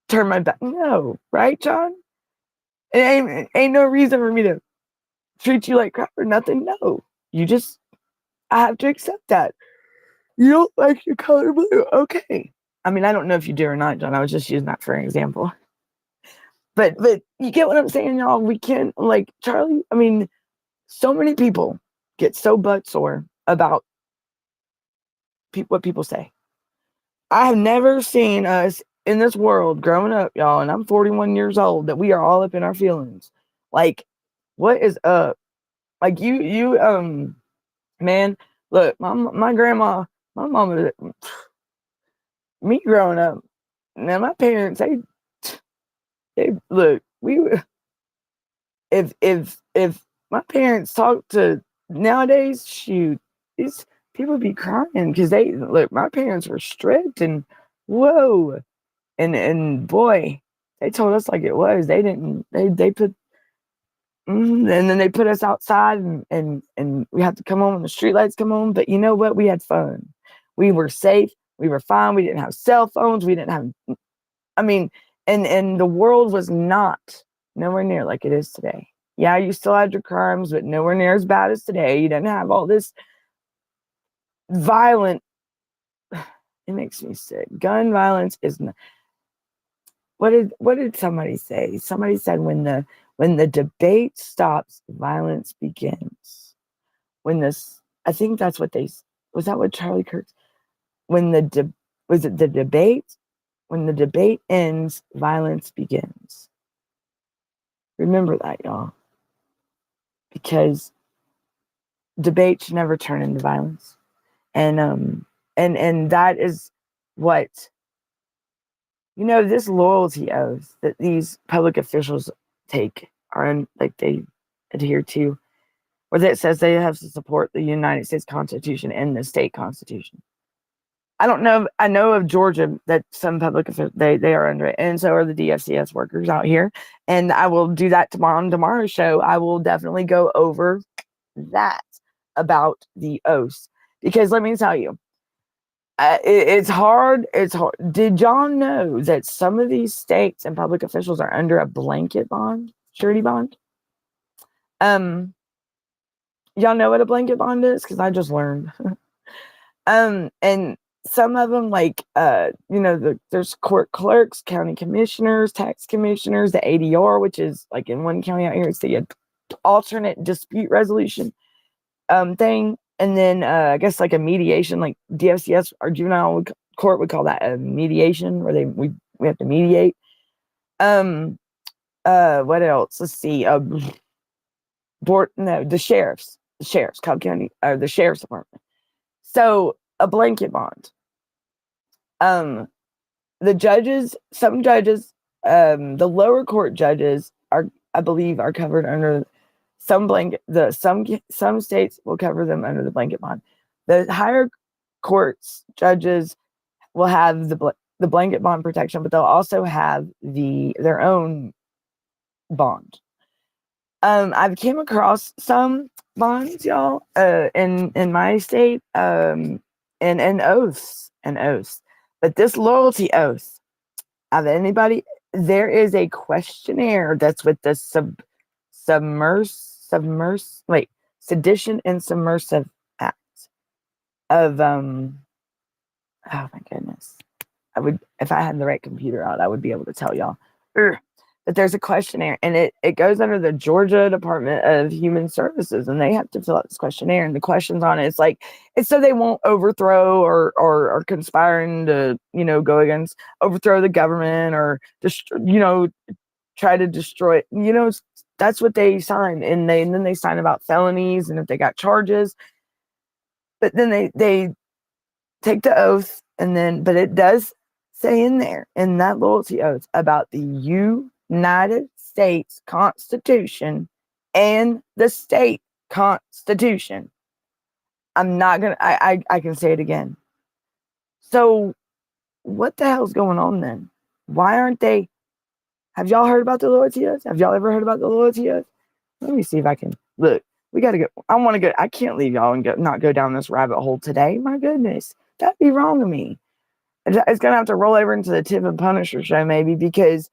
[SPEAKER 3] turn my back. No, right, John? It ain't no reason for me to treat you like crap or nothing. No, I have to accept that. You don't like your color blue. Okay. I mean, I don't know if you do or not, John. I was just using that for an example. But you get what I'm saying, y'all? We can't, like, Charlie, I mean, so many people get so butt sore about what people say. I have never seen us in this world growing up, y'all, and I'm 41 years old, that we are all up in our feelings. Like, what is up? Like, man, look, my grandma, my mama, me growing up, now my parents, they look, if my parents talk to nowadays, shoot, these people be crying because they look. My parents were strict and whoa, and boy, they told us like it was. They didn't. They put. And then they put us outside, and we had to come home when the streetlights come on. But you know what? We had fun. We were safe. We were fine. We didn't have cell phones. We didn't have. I mean, and the world was nowhere near like it is today. Yeah, you still had your crimes, but nowhere near as bad as today. You didn't have all this violent. It makes me sick. Gun violence is not. What did somebody say? Somebody said when the debate stops, violence begins. I think that's what was that what Charlie Kirk? Was it the debate? When the debate ends, violence begins. Remember that, y'all. Because debate should never turn into violence. And that is what, this loyalty oath that these public officials they adhere to, or that says they have to support the United States Constitution and the state constitution. I don't know. I know of Georgia that some public officials, they are under it, and so are the DFCS workers out here. And I will do that on tomorrow's show. I will definitely go over that about the oaths, because let me tell you, it's hard. It's hard. Did y'all know that some of these states and public officials are under a blanket bond, surety bond? Y'all know what a blanket bond is? Because I just learned. And some of them, like, there's court clerks, county commissioners, tax commissioners, the ADR, which is like in one county out here, it's the alternate dispute resolution thing, and then I guess like a mediation, like DFCS or juvenile court would call that a mediation, where we have to mediate. What else? Let's see. The sheriffs, Cobb County, or the sheriff's department. So a blanket bond. The judges, some judges, the lower court judges I believe, are covered under some some states will cover them under the blanket bond. The higher courts judges will have the blanket bond protection, but they'll also have their own bond. I've came across some bonds, y'all, in my state, and oaths, but this loyalty oath, of anybody, there is a questionnaire that's with the Sedition and Submersive Act of oh my goodness. I would, if I had the right computer out, I would be able to tell y'all. But there's a questionnaire, and it goes under the Georgia Department of Human Services, and they have to fill out this questionnaire, and the questions on it's so they won't overthrow or conspiring to, go against, overthrow the government, or just, try to destroy, that's what they sign. And then they sign about felonies and if they got charges, but then they take the oath, and then, but it does say in there, in that loyalty oath, about the United States Constitution and the state constitution. I'm not gonna, I can say it again. So what the hell's going on then? Why aren't they? Have y'all heard about the loyalty oath? Have y'all ever heard about the loyalty oath? Let me see if I can look. We gotta go. I want to go. I can't leave y'all and not go down this rabbit hole today. My goodness, that'd be wrong of me. It's gonna have to roll over into the Tip and Punisher show maybe, because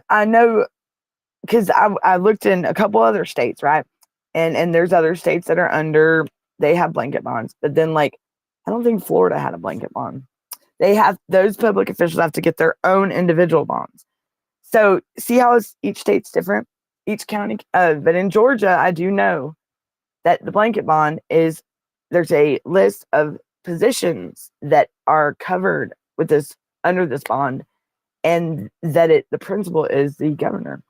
[SPEAKER 3] I know, because I looked in a couple other states, right? And there's other states that are they have blanket bonds, but then I don't think Florida had a blanket bond. Those public officials have to get their own individual bonds. So see how each state's different, each county. But in Georgia, I do know that the blanket bond there's a list of positions that are covered with this, under this bond, and that the principal is the governor.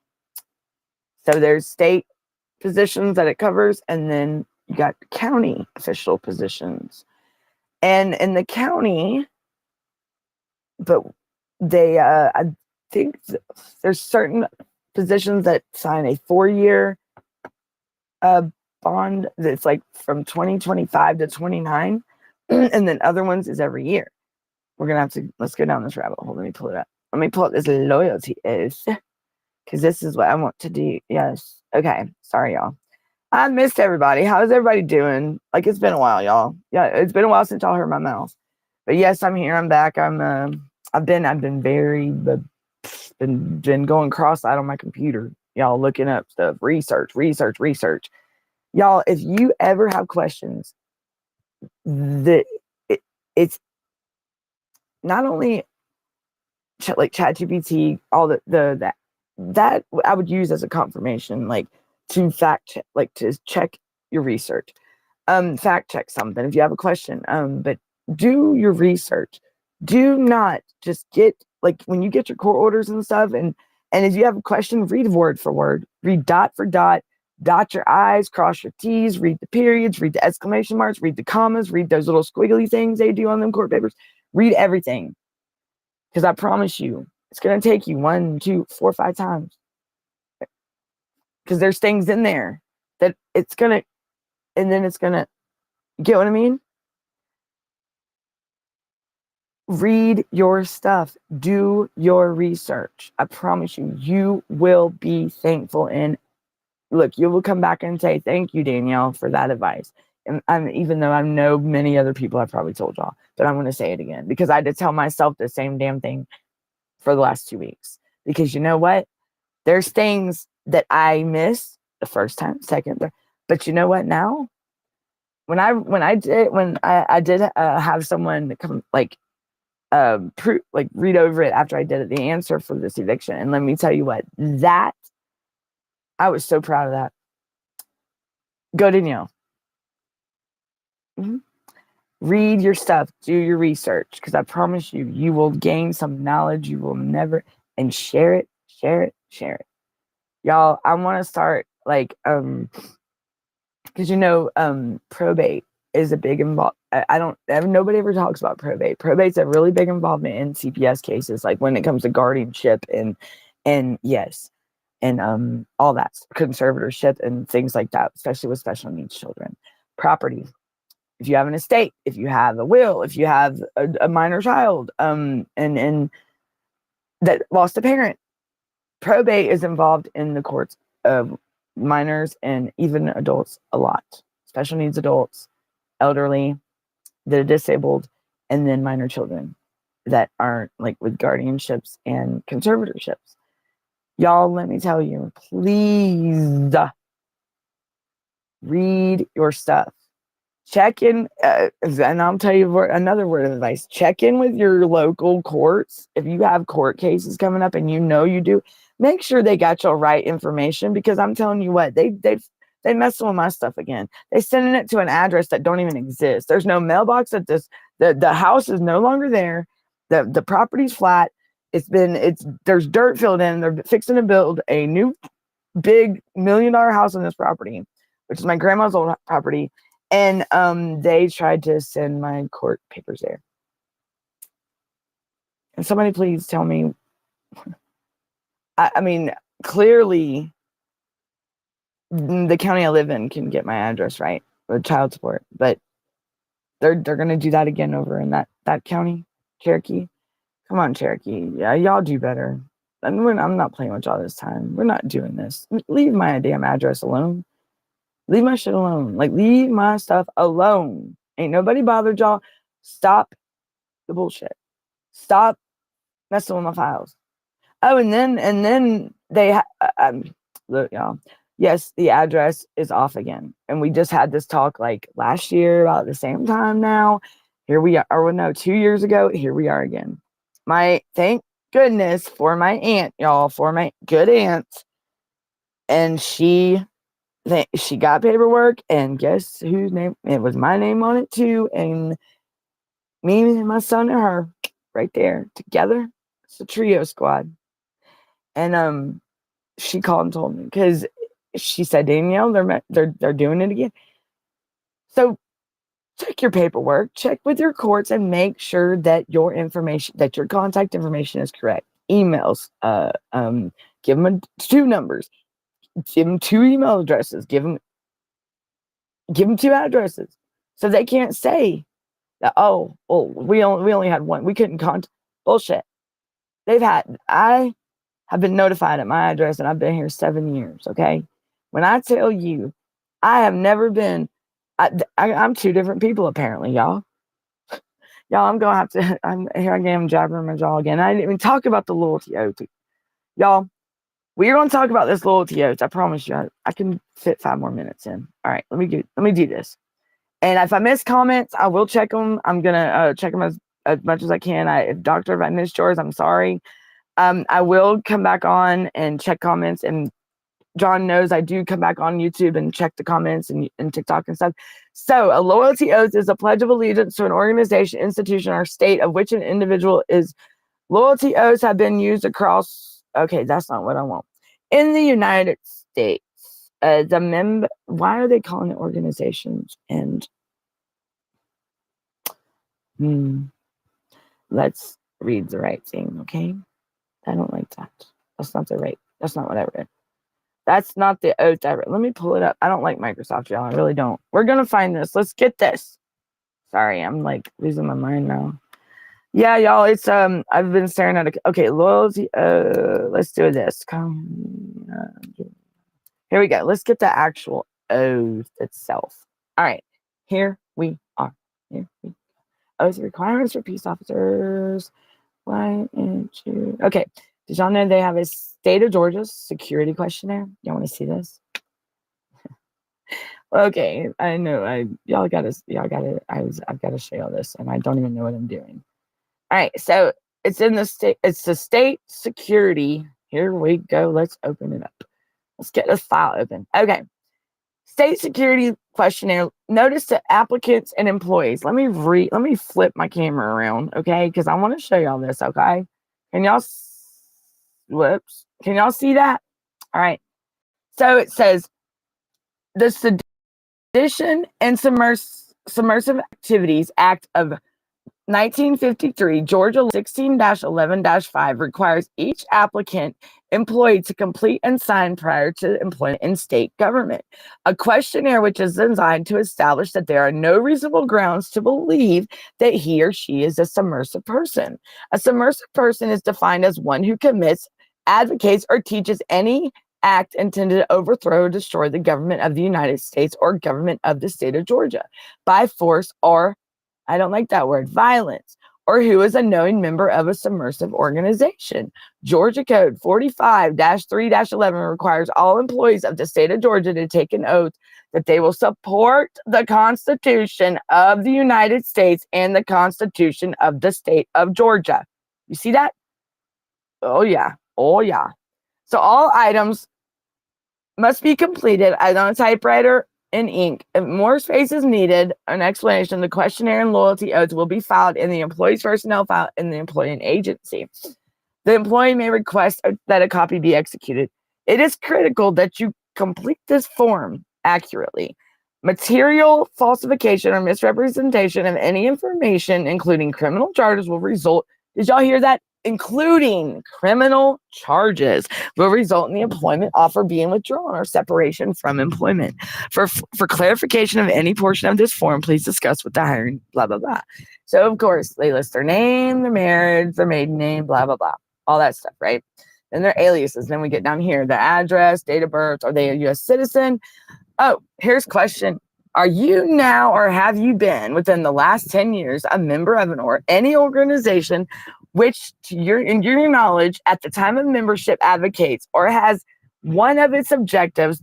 [SPEAKER 3] So there's state positions that it covers, and then you got county official positions. And in the county, but they, I think there's certain positions that sign a 4-year bond that's from 2025 to 29, and then other ones is every year. We're gonna have to, let's go down this rabbit hole. Let me pull it up. Let me pull up this loyalty oath, because this is what I want to do. Yes. Okay. Sorry, y'all. I missed everybody. How's everybody doing? It's been a while, y'all. Yeah, it's been a while since y'all heard my mouth. But yes, I'm here. I'm back. I've been been going cross-eyed on my computer, y'all, looking up stuff, research. Y'all, if you ever have questions, it's not only ChatGPT, all that I would use as a confirmation, to fact check, to check your research, fact check something if you have a question, but do your research. Do not just get, when you get your court orders and stuff, and if you have a question, read word for word, read dot for dot, dot your I's, cross your T's, read the periods, read the exclamation marks, read the commas, read those little squiggly things they do on them court papers. Read everything, because I promise you, it's going to take you 1, 2, 4, 5 times, because there's things in there that it's going to, and then it's going to, get what I mean? Read your stuff. Do your research. I promise you, you will be thankful. And look, you will come back and say, thank you, Danielle, for that advice. And even though I know many other people have probably told y'all, but I'm going to say it again, because I had to tell myself the same damn thing for the last 2 weeks. Because you know what? There's things that I missed the first time, second, third. But you know what? Now, when I did have someone come read over it after I did it, the answer for this eviction, and let me tell you what, that I was so proud of that. Go Danielle. Read your stuff, do your research, because I promise you, you will gain some knowledge you will never, and share it, share it, share it. Y'all, I want to start like, because probate is a big I don't, nobody ever talks about probate. Probate's a really big involvement in CPS cases, like when it comes to guardianship and yes, and all that conservatorship and things like that, especially with special needs children. Property. If you have an estate, if you have a will, if you have a minor child, and that lost a parent, probate is involved in the courts of minors and even adults a lot. Special needs adults, elderly, the disabled, and then minor children that aren't like with guardianships and conservatorships. Y'all, let me tell you, please read your stuff. Check in, and I'll tell you another word of advice. Check in with your local courts. If you have court cases coming up and you do, make sure they got your right information, because I'm telling you what, they messing with my stuff again. They sending it to an address that don't even exist. There's no mailbox at this. The house is no longer there. The property's flat. There's dirt filled in. They're fixing to build a new big $1 million house on this property, which is my grandma's old property. And they tried to send my court papers there. And somebody please tell me, I mean, clearly the county I live in can get my address right with child support, but they're gonna do that again over in that county, Cherokee. Come on, Cherokee. Yeah, y'all do better. And I'm not playing with y'all this time. We're not doing this. Leave my damn address alone. Leave my shit alone. Like, leave my stuff alone. Ain't nobody bothered y'all. Stop the bullshit. Stop messing with my files. Oh, and then they look, y'all. Yes, the address is off again, and we just had this talk like last year about the same time. Now, here we are. Or no, 2 years ago. Here we are again. Thank goodness for my aunt, y'all. For my good aunt, and she got paperwork, and guess whose name? It was my name on it too, and me and my son and her right there together. It's a trio squad. And she called and told me, because she said, Danielle, they're doing it again. So check your paperwork, check with your courts, and make sure that your information, that your contact information is correct. Emails, give them 2 numbers, give them 2 email addresses, give them 2 addresses, so they can't say that, we only had one, we couldn't contact. Bullshit. I have been notified at my address, and I've been here 7 years. Okay, when I tell you, I have never been. I'm 2 different people apparently, y'all. Y'all, I'm gonna have to. Here I am jabbering my jaw again. I didn't even talk about the loyalty oath, y'all. We're gonna talk about this loyalty oath. I promise you, I can fit 5 more minutes in. All right, let me do this. And if I miss comments, I will check them. I'm gonna check them as much as I can. If I missed yours, I'm sorry. I will come back on and check comments, and John knows I do come back on YouTube and check the comments and TikTok and stuff. So a loyalty oath is a pledge of allegiance to an organization, institution, or state of which an individual is. Loyalty oaths have been used across. Okay, that's not what I want. In the United States, why are they calling it organizations? And let's read the right thing, okay? I don't like that. That's not what I read. That's not the oath I read. Let me pull it up. I don't like Microsoft, y'all. I really don't. We're going to find this. Let's get this. Sorry, I'm like losing my mind now. Yeah, y'all, it's, I've been staring at okay, loyalty, let's do this. Here we go. Let's get the actual oath itself. All right, here we are. Oath requirements for peace officers. Why didn't you? Okay, did y'all know they have a state of Georgia security questionnaire? Y'all want to see this? Okay, I know. I've got to show y'all this, and I don't even know what I'm doing. All right, so it's in the state. It's the state security. Here we go. Let's open it up. Let's get this file open. Okay. State security questionnaire. Notice to applicants and employees. Let me flip my camera around, okay? Because I want to show y'all this, okay? Can y'all whoops. Can y'all see that? All right. So it says the Sedition and Subversive Activities Act of 1953, Georgia 16-11-5 requires each applicant employee to complete and sign prior to employment in state government a questionnaire which is designed to establish that there are no reasonable grounds to believe that he or she is a submersive person. A submersive person is defined as one who commits, advocates, or teaches any act intended to overthrow or destroy the government of the United States or government of the state of Georgia by force or, I don't like that word, violence, or who is a knowing member of a submersive organization. Georgia Code 45-3-11 requires all employees of the state of Georgia to take an oath that they will support the Constitution of the United States and the Constitution of the state of Georgia. You see that? Oh, yeah. Oh, yeah. So all items must be completed either on a typewriter in ink. If more space is needed, an explanation, the questionnaire and loyalty oath will be filed in the employee's personnel file in the employee and agency. The employee may request that a copy be executed. It is critical that you complete this form accurately. Material falsification or misrepresentation of any information, including criminal charges, will result. Did y'all hear that? Including criminal charges will result in the employment offer being withdrawn or separation from employment. For clarification of any portion of this form, please discuss with the hiring, blah, blah, blah. So, of course, they list their name, their marriage, their maiden name, blah, blah, blah. All that stuff, right? And their aliases. Then we get down here, the address, date of birth, are they a U.S. citizen? Oh, here's a question. Are you now or have you been within the last 10 years a member of any organization which, in your knowledge, at the time of membership advocates or has one of its objectives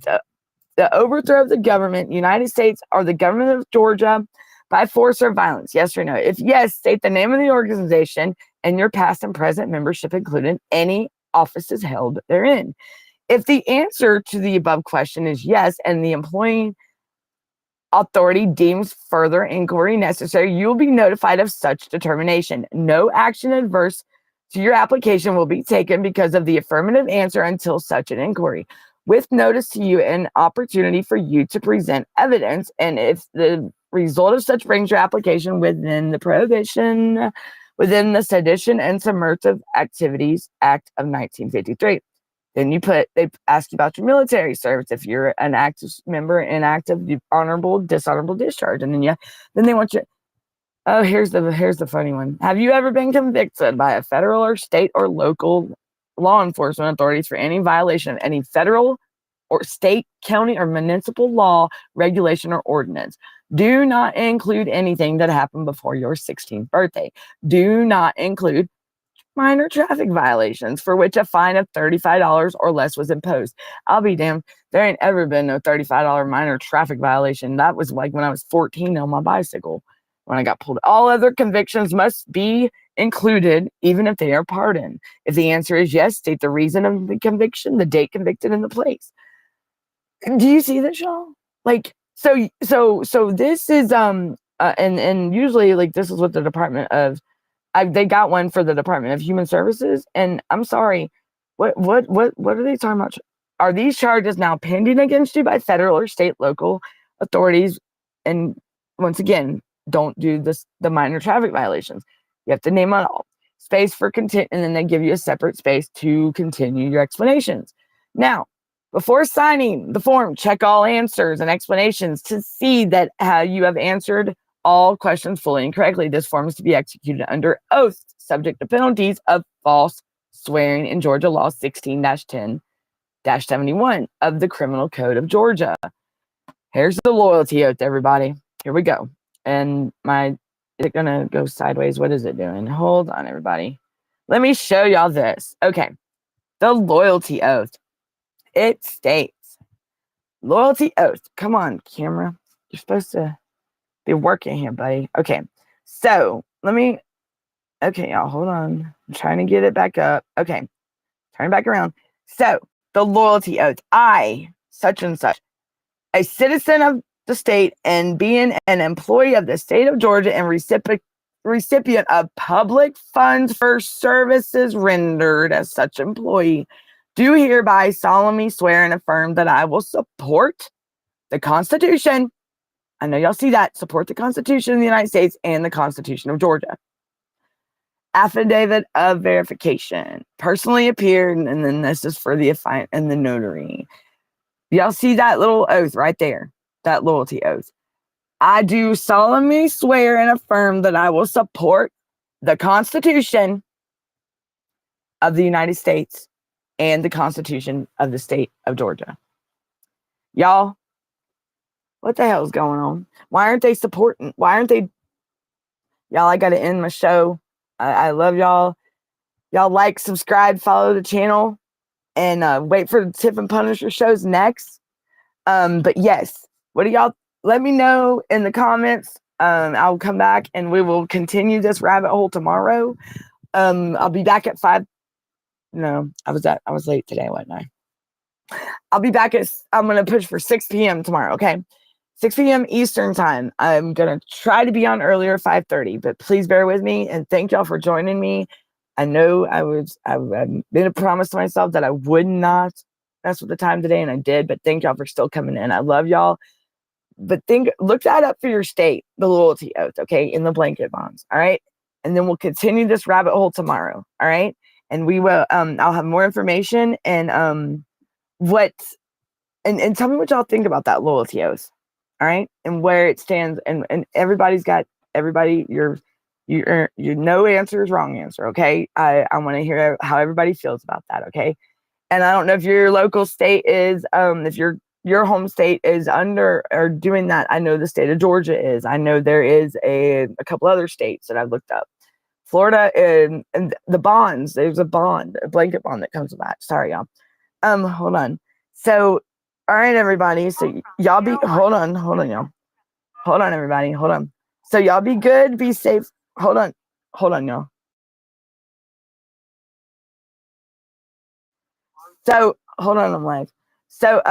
[SPEAKER 3] the overthrow of the government, United States, or the government of Georgia by force or violence? Yes or no? If yes, state the name of the organization and your past and present membership, including any offices held therein. If the answer to the above question is yes, and the employing authority deems further inquiry necessary, you will be notified of such determination. No action adverse to your application will be taken because of the affirmative answer until such an inquiry, with notice to you and opportunity for you to present evidence. And if the result of such brings your application within the Sedition and Subversive Activities Act of 1953. Then they ask you about your military service. If you're an active member, inactive, honorable, dishonorable discharge. And then they want you, oh, here's the funny one. Have you ever been convicted by a federal or state or local law enforcement authorities for any violation of any federal or state, county, or municipal law, regulation, or ordinance? Do not include anything that happened before your 16th birthday. Do not include minor traffic violations for which a fine of $35 or less was imposed. I'll be damned. There ain't ever been no $35 minor traffic violation. That was like when I was 14 on my bicycle when I got pulled. All other convictions must be included, even if they are pardoned. If the answer is yes, state the reason of the conviction, the date convicted, and the place. Do you see this, y'all? Like, so this is and usually like this is what the Department of they got one for the Department of Human Services, and I'm sorry, what are they talking about? Are these charges now pending against you by federal or state local authorities? And once again, don't do the minor traffic violations. You have to name it all. Space for content, and then they give you a separate space to continue your explanations. Now, before signing the form, check all answers and explanations to see that you have answered all questions fully and correctly. This form is to be executed under oath, subject to penalties of false swearing in Georgia Law 16-10-71 of the Criminal Code of Georgia. Here's the loyalty oath, everybody. Here we go. And is it gonna go sideways? What is it doing? Hold on, everybody. Let me show y'all this. Okay. The loyalty oath. It states, loyalty oath. Come on, camera. You're supposed to be working here, buddy. Okay. So okay, y'all, hold on. I'm trying to get it back up. Okay. Turn it back around. So the loyalty oath. I, such and such, a citizen of the state and being an employee of the state of Georgia and recipient of public funds for services rendered as such employee, do hereby solemnly swear and affirm that I will support the Constitution. I know y'all see that. Support the Constitution of the United States and the Constitution of Georgia. Affidavit of verification. Personally appeared, and then this is for the affiant and the notary. Y'all see that little oath right there? That loyalty oath. I do solemnly swear and affirm that I will support the Constitution of the United States and the Constitution of the state of Georgia. Y'all, what the hell is going on? Why aren't they supporting? Why aren't they? Y'all, I got to end my show. I love y'all. Y'all like, subscribe, follow the channel, and wait for the Tip and Punisher shows next. But yes, what do y'all, let me know in the comments. I'll come back and we will continue this rabbit hole tomorrow. I'll be back at 5. No, I was late today, wasn't I? I'll be back I'm going to push for 6 p.m. tomorrow. Okay. 6 p.m. Eastern time. I'm going to try to be on earlier, 5:30, but please bear with me and thank y'all for joining me. I know I made a promise to myself that I would not mess with the time today, and I did, but thank y'all for still coming in. I love y'all. But look that up for your state, the loyalty oath, okay, in the blanket bonds. All right. And then we'll continue this rabbit hole tomorrow. All right. And we will, I'll have more information and and tell me what y'all think about that loyalty oath. All right. And where it stands. And your no answer is wrong answer. Okay. I want to hear how everybody feels about that. Okay. And I don't know if your local state is, if your home state is under or doing that. I know the state of Georgia is. I know there is a couple other states that I've looked up. Florida and the bonds. There's a blanket bond that comes with that. Sorry, y'all. Hold on. So, all right, everybody. So y'all hold on, y'all. Hold on, everybody. Hold on. So y'all be good, be safe. Hold on, y'all. So hold on, I'm live. So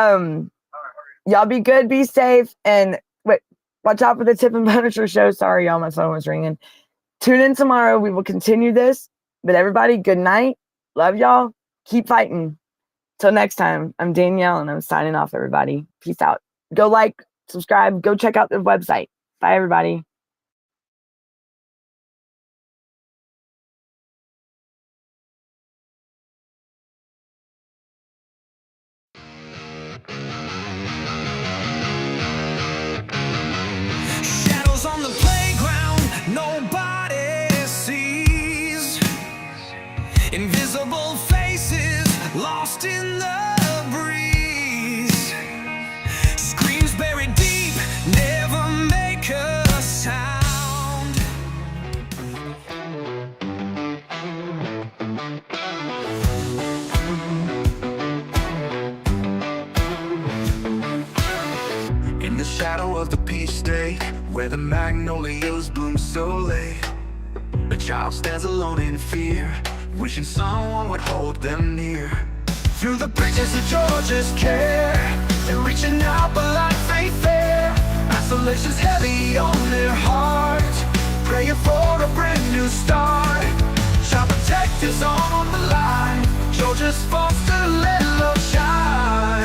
[SPEAKER 3] y'all be good, be safe, and watch out for the Tip and Punisher show. Sorry, y'all, my phone was ringing. Tune in tomorrow. We will continue this. But everybody, good night. Love y'all. Keep fighting. Till next time, I'm Danielle, and I'm signing off, everybody. Peace out. Go like, subscribe, go check out the website. Bye, everybody.
[SPEAKER 1] Shadows on the playground, nobody sees. Invisible faces lost in the breeze. Screams buried deep, never make a sound. In the shadow of the peach state, where the magnolias bloom so late, a child stands alone in fear, wishing someone would hold them near. Through the bridges of Georgia's care, they're reaching out but life ain't fair. Isolation's heavy on their heart, praying for a brand new start. Child protectors on the line, Georgia's foster